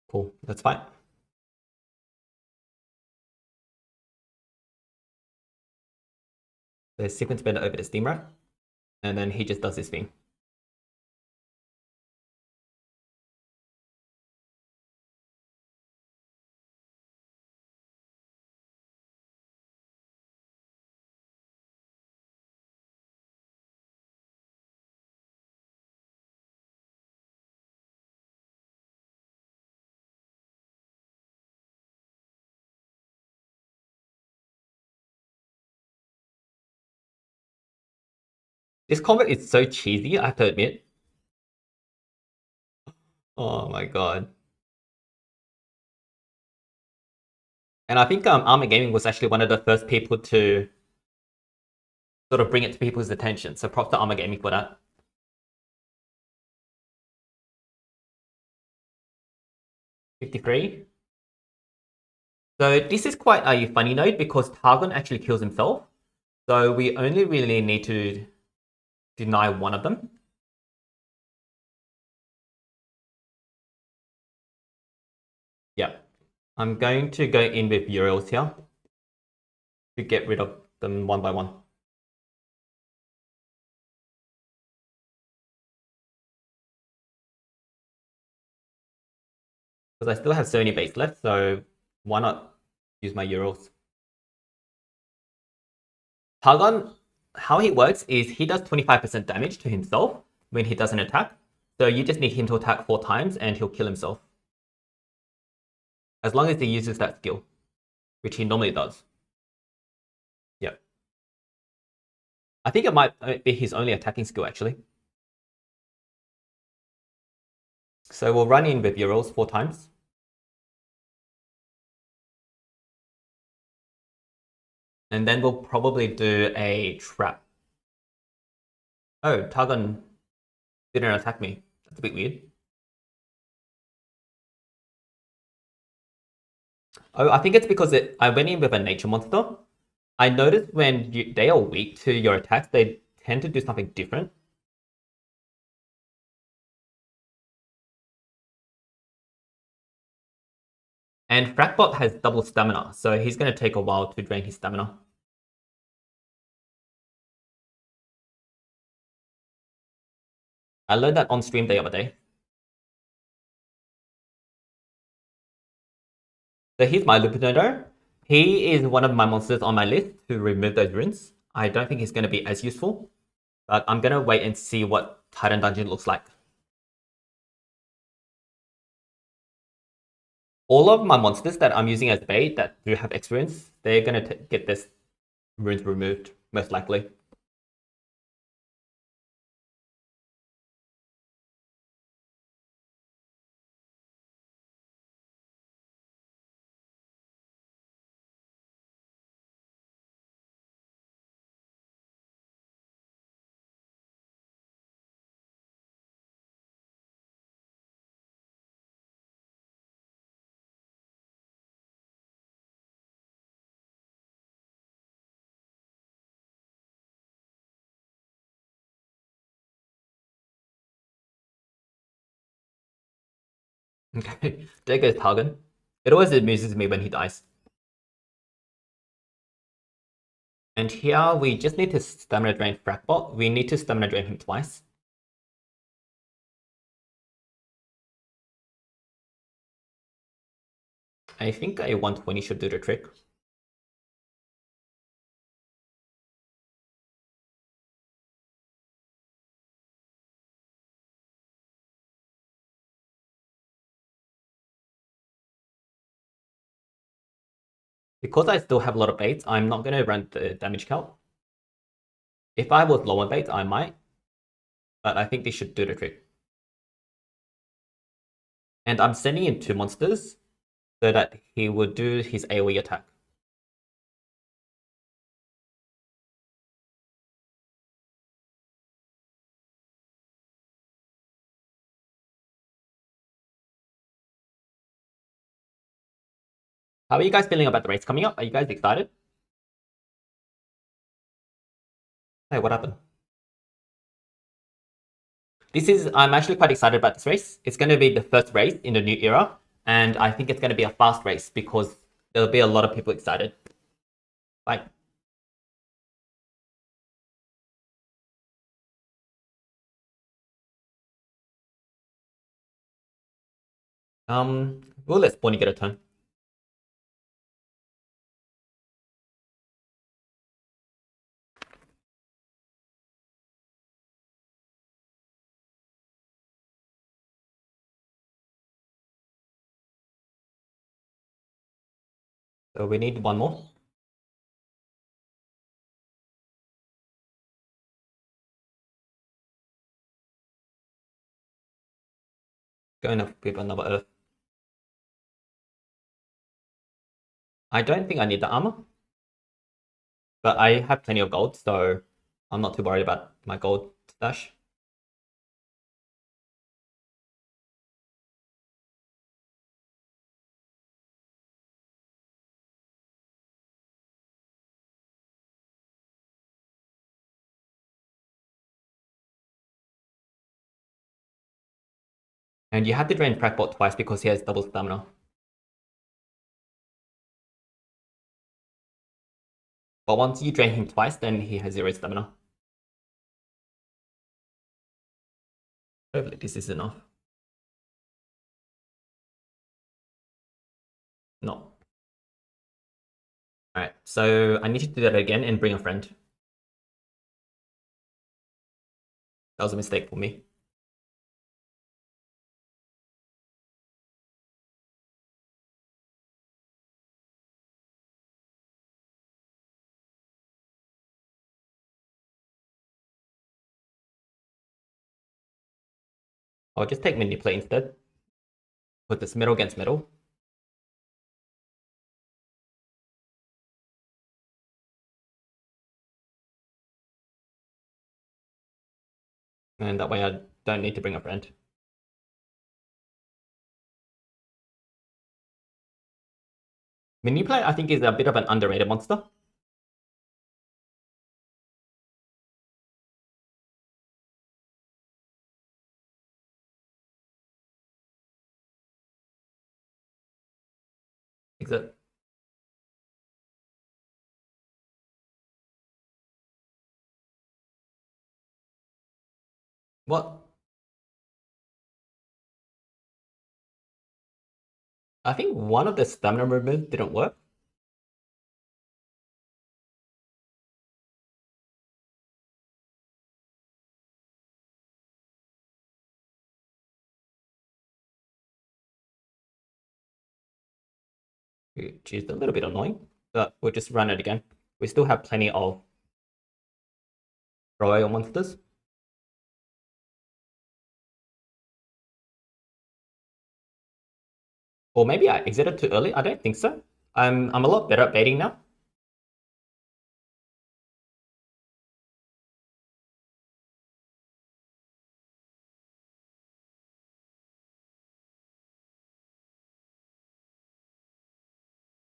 Cool, that's fine. The sequence bender over to Steam Ref, and then he just does his thing. This combo is so cheesy, I have to admit. Oh my god. And I think Armor Gaming was actually one of the first people to sort of bring it to people's attention. So props to Armor Gaming for that. $53. So this is quite a funny note because Targon actually kills himself. So we only really need to deny one of them. Yeah. I'm going to go in with Uriels here to get rid of them one by one. Because I still have so many base left, so why not use my Uriels? Targon, how he works is he does 25% damage to himself when he does an attack. So you just need him to attack 4 times and he'll kill himself. As long as he uses that skill, which he normally does. Yeah. I think it might be his only attacking skill, actually. So we'll run in with Uriels 4 times. And then we'll probably do a trap. Oh, Targon didn't attack me. That's a bit weird. Oh, I think it's because I went in with a nature monster. I noticed when they are weak to your attacks, they tend to do something different. And Frackbot has double stamina, so he's going to take a while to drain his stamina. I learned that on stream the other day. So here's my Lupinodo. He is one of my monsters on my list to remove those runes. I don't think he's going to be as useful, but I'm going to wait and see what Titan Dungeon looks like. All of my monsters that I'm using as bait that do have experience, they're going to get this runes removed, most likely. Okay, there goes Targon. It always amuses me when he dies. And here we just need to stamina drain Frackbot. We need to stamina drain him twice. I think a 120 should do the trick. Because I still have a lot of baits, I'm not going to run the damage count. If I was low on baits, I might. But I think this should do the trick. And I'm sending in 2 monsters so that he would do his AoE attack. How are you guys feeling about the race coming up? Are you guys excited? Hey, what happened? I'm actually quite excited about this race. It's going to be the first race in the new era, and I think it's going to be a fast race because there'll be a lot of people excited. Bye. We'll let Spawny get a turn. So we need one more. Going to give another Earth. I don't think I need the armor. But I have plenty of gold, so I'm not too worried about my gold stash. And you have to drain Frackbot twice because he has double stamina. But once you drain him twice, then he has 0 stamina. Hopefully this is enough. No. Alright, so I need to do that again and bring a friend. That was a mistake for me. I'll just take Manipulate instead. Put this metal against metal. And that way I don't need to bring a friend. Manipulate, I think, is a bit of an underrated monster. Exit. What? I think one of the stamina movements didn't work. which is a little bit annoying, but we'll just run it again. We still have plenty of throwaway monsters. Or maybe I exited too early. I don't think so. I'm a lot better at baiting now.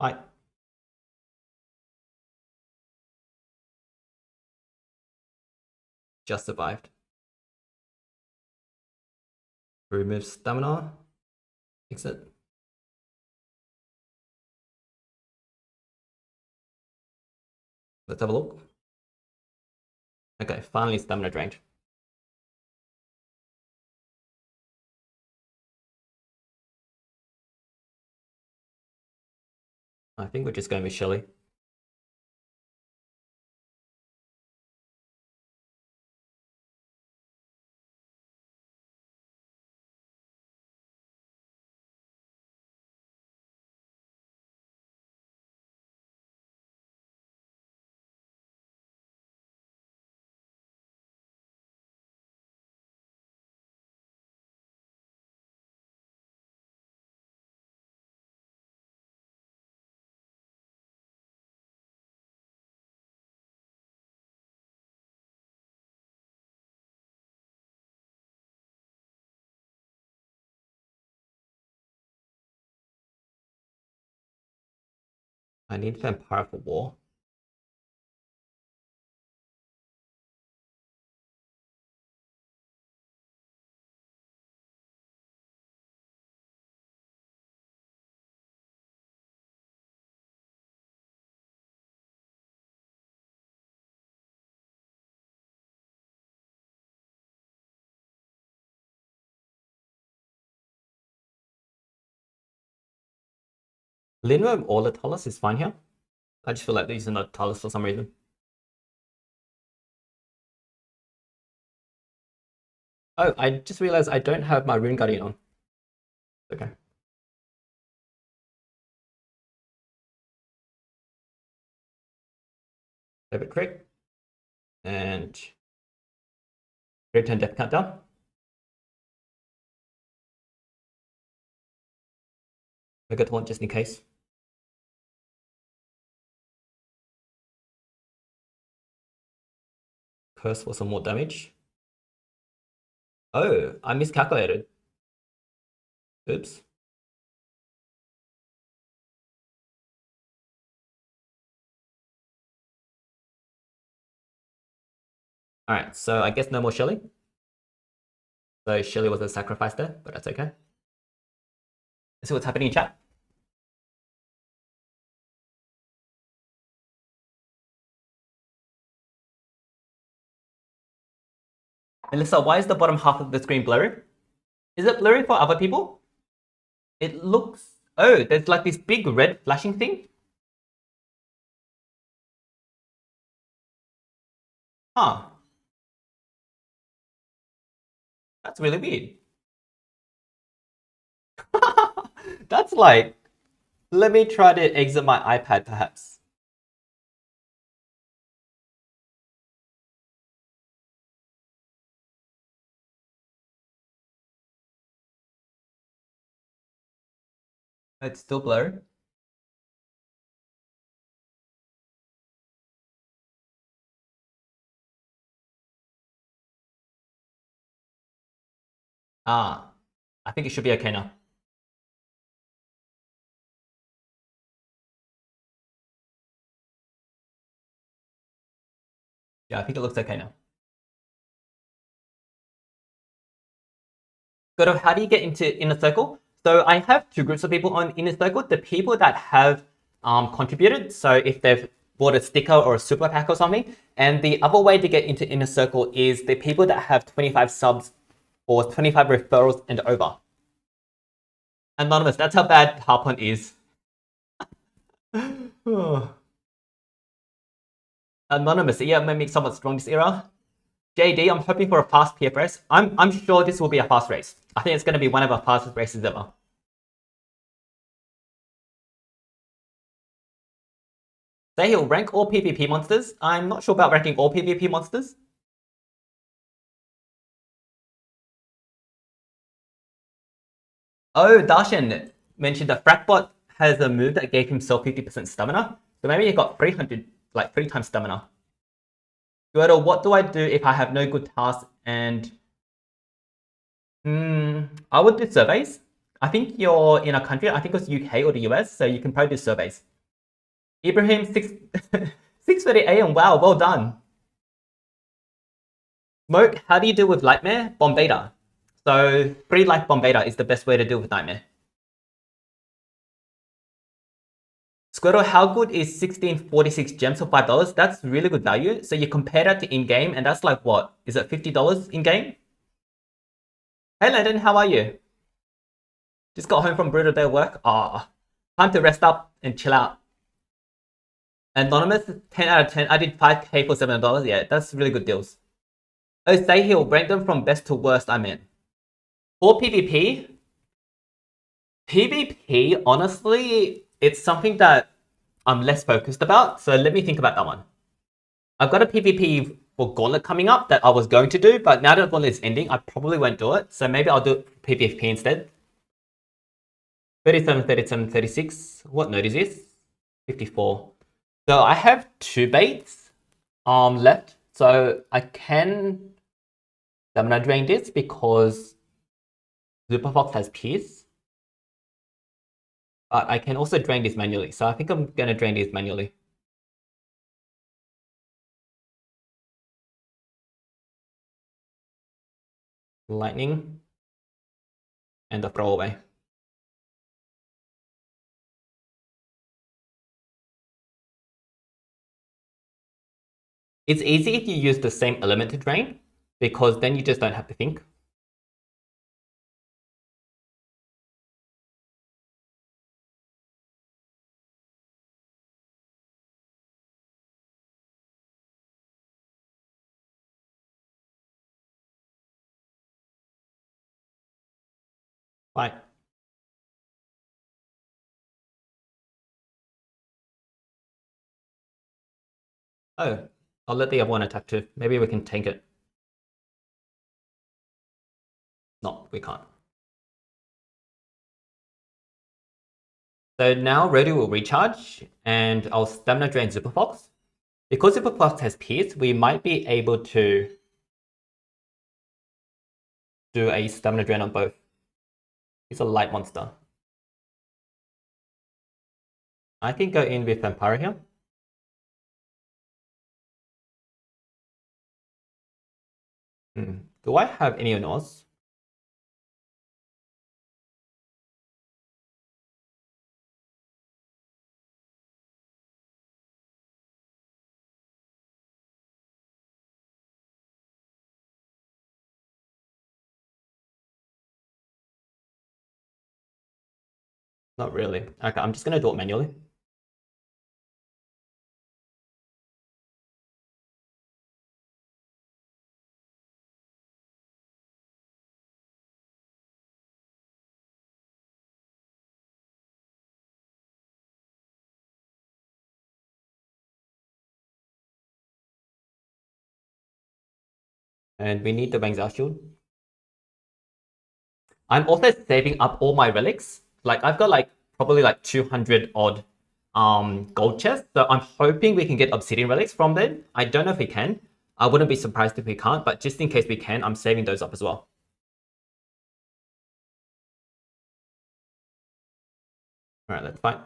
I just survived. Remove stamina. Exit. Let's have a look. Okay, finally stamina drained. I think we're just going with Shelly. I need Vampire for War. Linwo or the Talus is fine here. I just feel like they're using the Talus for some reason. Oh, I just realized I don't have my Rune Guardian on. Okay. Favorite crit. And return death countdown. Mega taunt just in case. Curse for some more damage. Oh, I miscalculated. Oops. Alright, so I guess no more Shelly. So Shelly was a sacrifice there, but that's okay. Let's see what's happening in chat. Melissa, why is the bottom half of the screen blurry? Is it blurry for other people? It looks... Oh, there's like this big red flashing thing. Huh. That's really weird. That's like... Let me try to exit my iPad, perhaps. It's still blurry. Ah, I think it should be okay now. Yeah, I think it looks okay now. Goto, how do you get into Inner Circle? So I have two groups of people on Inner Circle. The people that have contributed, so if they've bought a sticker or a super pack or something. And the other way to get into Inner Circle is the people that have 25 subs or 25 referrals and over. Anonymous, that's how bad Harpon is. Anonymous, yeah, may make somewhat strong this era. JD, I'm hoping for a fast PFS. I'm sure this will be a fast race. I think it's going to be one of our fastest races ever. Say he'll rank all PvP monsters. I'm not sure about ranking all PvP monsters. Oh, Darshan mentioned that Frackbot has a move that gave himself 50% stamina. So maybe he got 300, like 3 times stamina. Squirtle, what do I do if I have no good tasks and... I would do surveys. I think you're in a country, I think it was UK or the US, so you can probably do surveys. Ibrahim, 6:30 AM, wow, well done. Smoke, how do you deal with Nightmare? Bomb Beta. So, free life Bomb Beta is the best way to deal with Nightmare. Squirtle, how good is 1646 gems for $5? That's really good value. So you compare that to in-game, and that's like what? Is it $50 in-game? Hey Landon, how are you? Just got home from brutal day of work. Time to rest up and chill out. Anonymous, 10 out of 10. I did 5k for $7. Yeah, that's really good deals. Oh, say he'll rank them from best to worst, I meant. For PvP, honestly, it's something that I'm less focused about. So let me think about that one. I've got a PvP for Gauntlet coming up that I was going to do, but now that Gauntlet is ending, I probably won't do it. So maybe I'll do PvP instead. 37, 37, 36. What node is this? 54. So I have 2 baits left. So I can stamina drain this because Super Fox has Pierce. But I can also drain this manually. So I think I'm going to drain this manually. Lightning. And the throwaway. It's easy if you use the same element to drain, because then you just don't have to think. Bye. Oh, I'll let the other one attack too. Maybe we can tank it. No, we can't. So now Rody will recharge, and I'll stamina drain Super Fox. Because Super Fox has Pierce, we might be able to do a stamina drain on both. He's a light monster. I can go in with Vampire here. Do I have any Onos? Not really. Okay, I'm just going to do it manually. And we need the Wang's Shield. I'm also saving up all my relics. Like, I've got like probably like 200 odd gold chests. So I'm hoping we can get obsidian relics from them. I don't know if we can. I wouldn't be surprised if we can't, but just in case we can, I'm saving those up as well. All right, let's fight.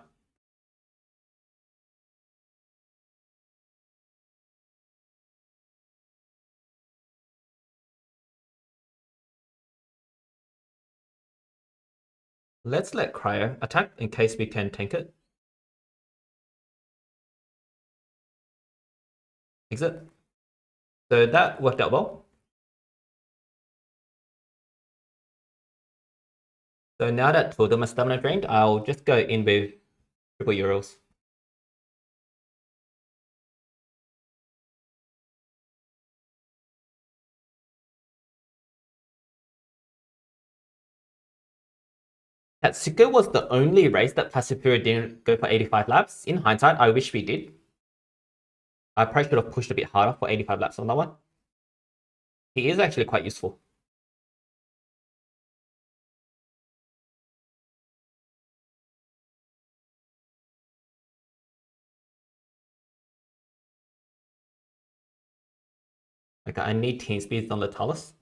Let's let Cryo attack in case we can tank it. Exit. So that worked out well. So now that two of them are stamina drained, I'll just go in with triple Euros. Katsuko was the only race that Pasipura didn't go for 85 laps. In hindsight, I wish we did. I probably should have pushed a bit harder for 85 laps on that one. He is actually quite useful. Okay, I need team speeds on the Talus.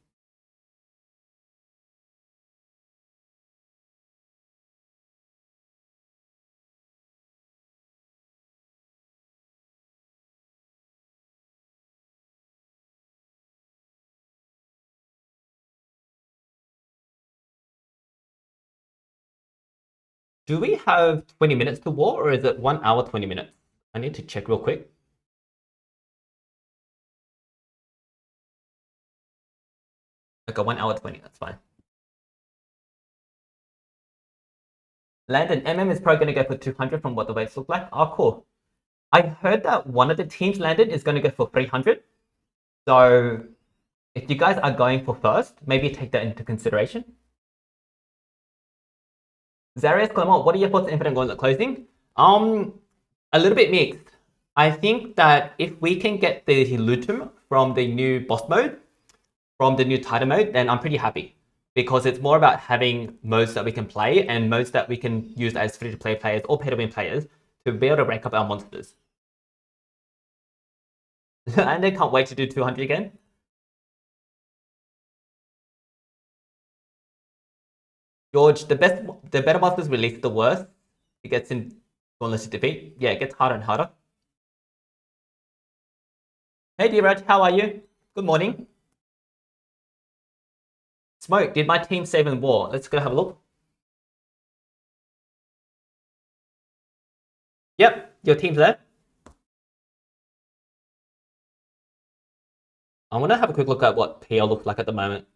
Do we have 20 minutes to war, or is it 1 hour, 20 minutes? I need to check real quick. Okay, 1 hour, 20, that's fine. Landon, MM is probably going to go for 200 from what the waves look like. Oh, cool. I heard that one of the teams, Landon, is going to go for 300. So if you guys are going for first, maybe take that into consideration. Zarius Clement, what are your thoughts on Infinite Gauntlet closing? A little bit mixed. I think that if we can get the Lutum from the new boss mode, from the new title mode, then I'm pretty happy. Because it's more about having modes that we can play and modes that we can use as free-to-play players or pay-to-win players to be able to rank up our monsters. And they can't wait to do 200 again. George, the better monsters release, the worse it gets in Gauntlet to defeat. Yeah, it gets harder and harder. Hey Dheeraj, how are you? Good morning. Smoke, did my team save in war? Let's go have a look. Yep, your team's there. I want to have a quick look at what PL looks like at the moment.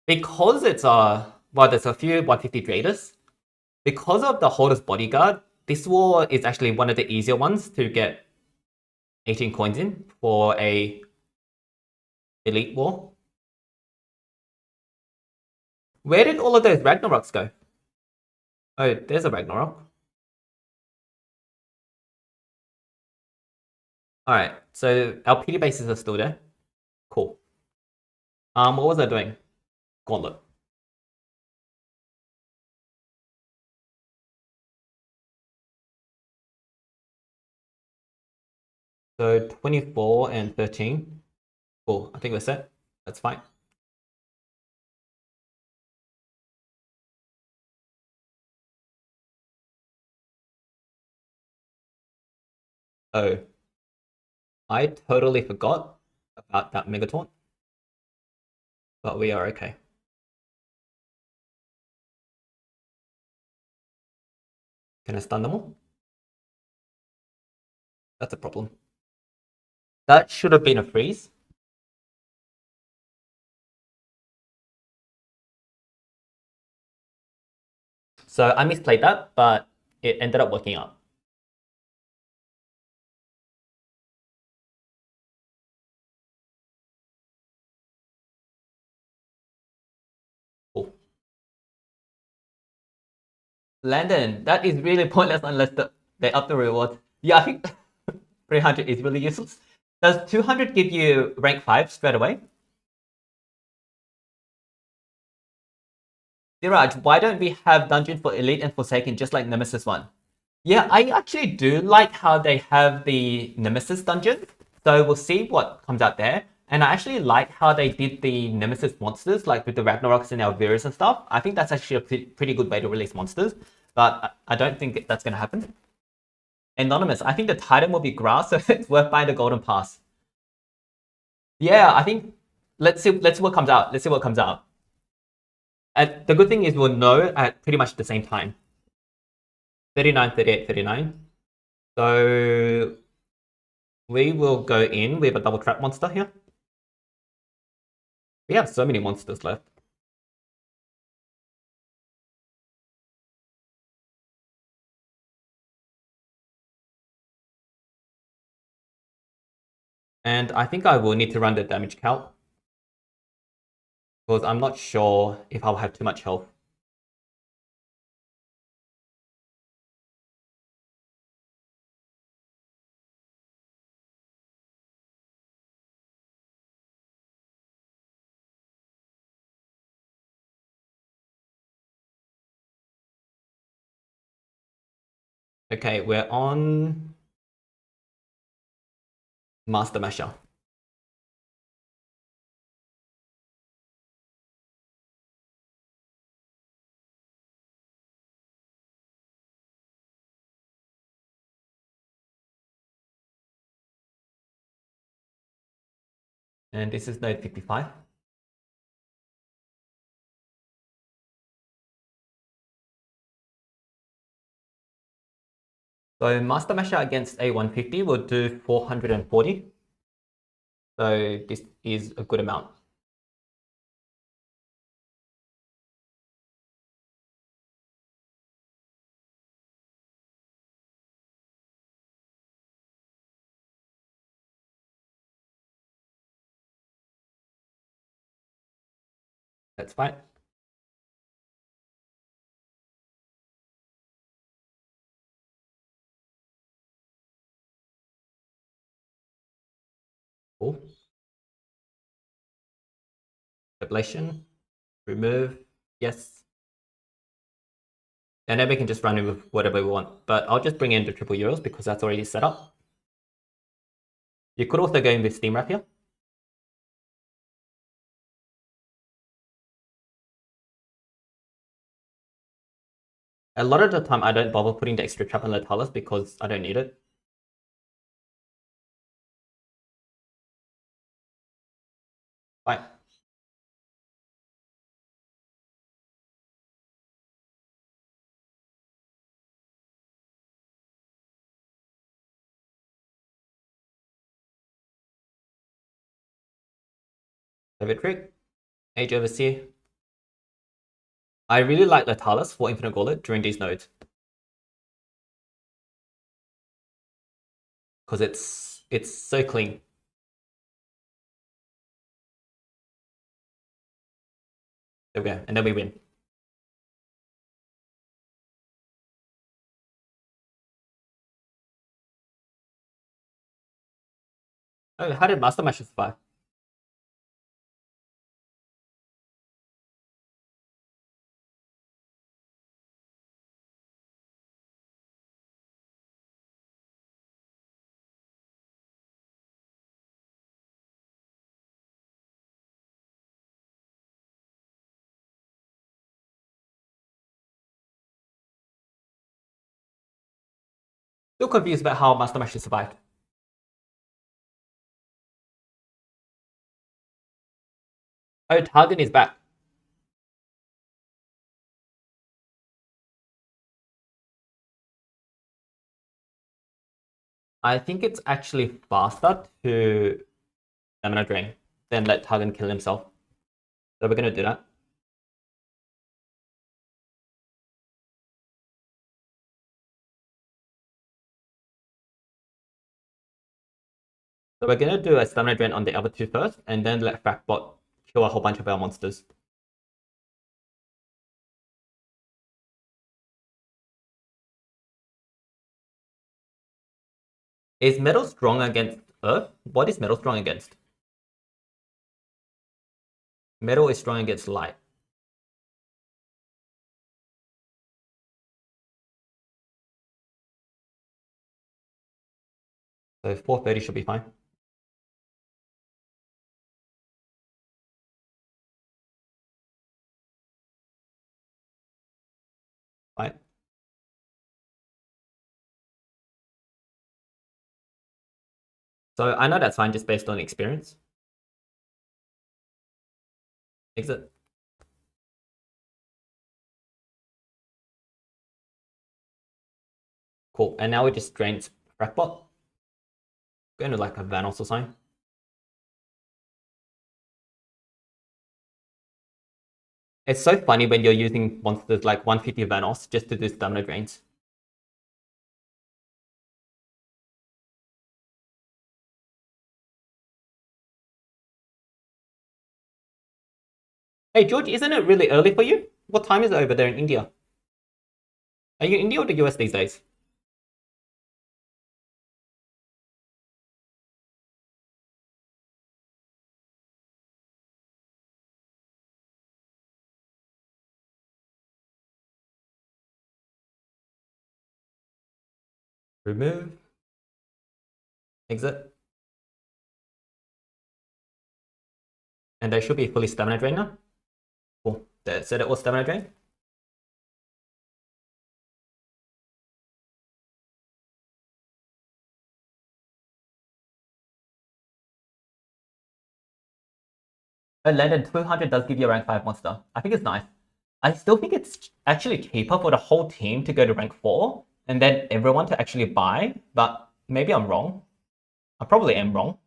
Because it's well, there's a few 150 traders. Because of the Holder's Bodyguard, this war is actually one of the easier ones to get 18 coins in for a elite war. Where did all of those Ragnaroks go? Oh, there's a Ragnarok. Alright, so our PD bases are still there. Cool. What was I doing? Gauntlet. So 24 and 13. Cool, I think we're set. That's fine. Oh, I totally forgot about that Megataunt. But we are okay. Can I stun them all? That's a problem. That should have been a freeze. So I misplayed that, but it ended up working out. Cool. Landon, that is really pointless unless they up the reward. Yeah, I think 300 is really useless. Does 200 give you rank 5 straight away? Diraj, why don't we have Dungeon for Elite and Forsaken just like Nemesis 1? Yeah, I actually do like how they have the Nemesis dungeon. So we'll see what comes out there. And I actually like how they did the Nemesis monsters, like with the Ragnaroks and Alvirus and stuff. I think that's actually a pretty good way to release monsters. But I don't think that's going to happen. Anonymous, I think the titan will be grass, so it's worth buying the golden pass. Yeah, I think let's see what comes out. Let's see what comes out. And the good thing is we'll know at pretty much the same time. 39, 38, 39. So we will go in with a double trap monster here. We have so many monsters left. And I think I will need to run the damage calc. Because I'm not sure if I'll have too much health. Okay, we're on Master Masher. And this is node 55. So Master Masher against a 150 will do 440. So this is a good amount. That's fine. Cool. Ablation. Remove. Yes. And then we can just run it with whatever we want. But I'll just bring in the triple euros because that's already set up. You could also go in with Steam Wrap here. A lot of the time, I don't bother putting the extra trap on Letalis because I don't need it. Fine. Favorite trick. Age Overseer. I really like Letalis for Infinite Gauntlet during these nodes. Because it's so clean. There we go. And then we win. Oh, how did Master Mash survive? Still confused about how Master Mash survived. Oh, Targan is back. I think it's actually faster to Stamina Drain than let Targan kill himself. So we're going to do that. So we're going to do a Stamina Drain on the other two first, and then let Frackbot kill a whole bunch of our monsters. Is Metal strong against Earth? What is Metal strong against? Metal is strong against Light. So 430 should be fine. Fine. So I know that's fine just based on experience. Exit. Cool. And now we just drain Frackbot. Going to like a Vanos or something. It's so funny when you're using monsters like 150 Vanos just to do stamina drains. Hey George, isn't it really early for you? What time is it over there in India? Are you in India or the US these days? Remove. Exit. And they should be fully stamina drained now. Cool. So they're all stamina drained. But landed 200 does give you a rank 5 monster. I think it's nice. I still think it's actually cheaper for the whole team to go to rank 4 and then everyone to actually buy, but maybe I'm wrong. I probably am wrong.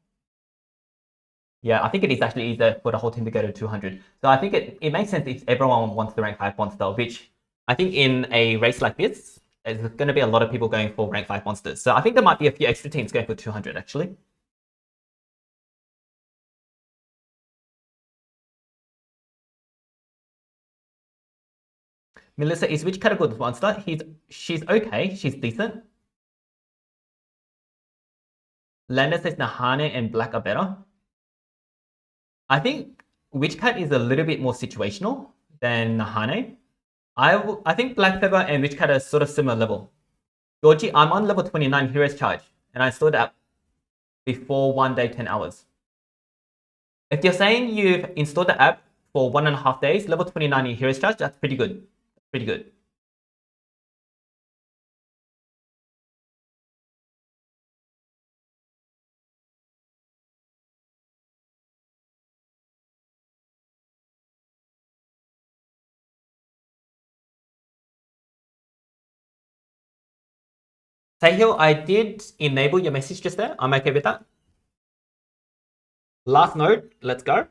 Yeah, I think it is actually easier for the whole team to go to 200. So I think it makes sense if everyone wants the rank 5 monster, which I think in a race like this, there's going to be a lot of people going for rank 5 monsters. So I think there might be a few extra teams going for 200 actually. Melissa is which category monster? She's okay, she's decent. Lander says Nahane and Black are better. I think Witch Cat is a little bit more situational than Nahane. I think Black Feather and Witch Cat are sort of similar level. Georgie, I'm on level 29 Heroes Charge, and I stood up before 1 day, 10 hours. If you're saying you've installed the app for 1.5 days, level 29 in Heroes Charge, that's pretty good. Pretty good. Sahil, I did enable your message just there. I'm okay with that. Last node, let's go.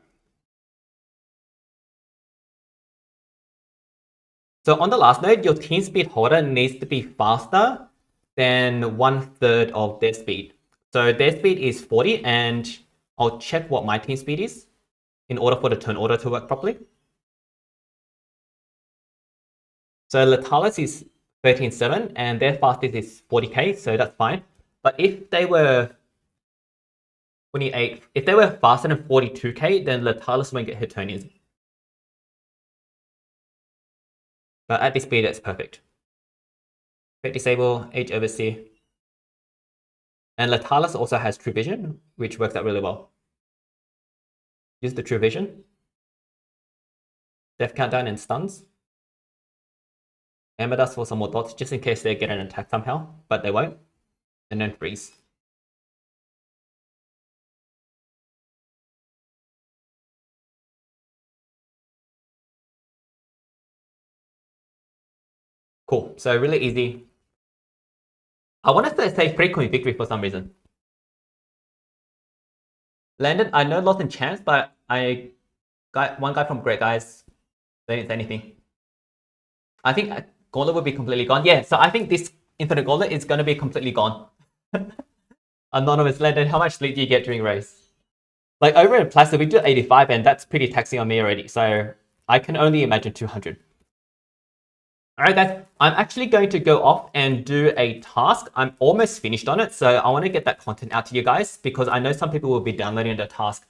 So on the last node, your team speed holder needs to be faster than 1/3 of their speed. So their speed is 40, and I'll check what my team speed is in order for the turn order to work properly. So Latalis is 13.7, and their fastest is 40k, so that's fine. But if they were 28, if they were faster than 42k, then Latalis won't get hit turn easy. But at this speed, that's perfect. Quick disable, Age Overseer. And Latalis also has True Vision, which works out really well. Use the True Vision. Death Countdown and stuns. Amber Dust for some more dots, just in case they get an attack somehow, but they won't. And then freeze. Cool, so really easy. I wanted to say 3 coin victory for some reason. Landon, I know lost in chance, but I got one guy from Great Guys. They didn't say anything. I think Gauntlet will be completely gone. Yeah, so I think this Infinite Gauntlet is going to be completely gone. Anonymous Landon, how much sleep do you get during race? Like over in Plastic, we do 85, and that's pretty taxing on me already. So I can only imagine 200. Alright guys, I'm actually going to go off and do a task. I'm almost finished on it, so I want to get that content out to you guys because I know some people will be downloading the task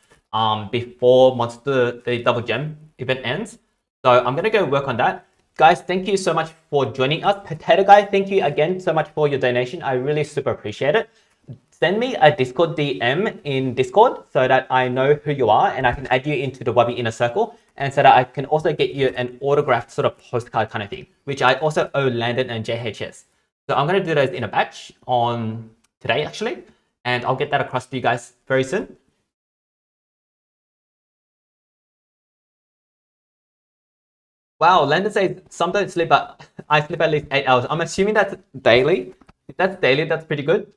before the Double Gem event ends. So I'm going to go work on that. Guys, thank you so much for joining us. Potato Guy, thank you again so much for your donation. I really super appreciate it. Send me a Discord DM in Discord so that I know who you are and I can add you into the Wubby Inner Circle, and so that I can also get you an autographed sort of postcard kind of thing, which I also owe Landon and JHS. So I'm going to do those in a batch on today actually, and I'll get that across to you guys very soon. Wow, Landon says some don't sleep, but I sleep at least 8 hours. I'm assuming that's daily. If that's daily, that's pretty good.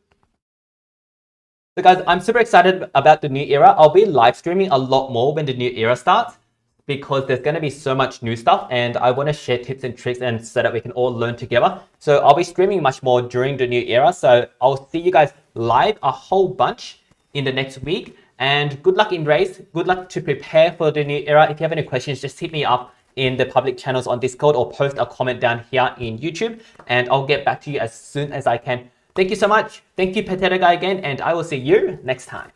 So guys, I'm super excited about the new era. I'll be live streaming a lot more when the new era starts because there's going to be so much new stuff and I want to share tips and tricks and so that we can all learn together. So I'll be streaming much more during the new era. So I'll see you guys live a whole bunch in the next week, and good luck in race. Good luck to prepare for the new era. If you have any questions, just hit me up in the public channels on Discord or post a comment down here in YouTube and I'll get back to you as soon as I can. Thank you so much. Thank you, Potato Guy, again, and I will see you next time.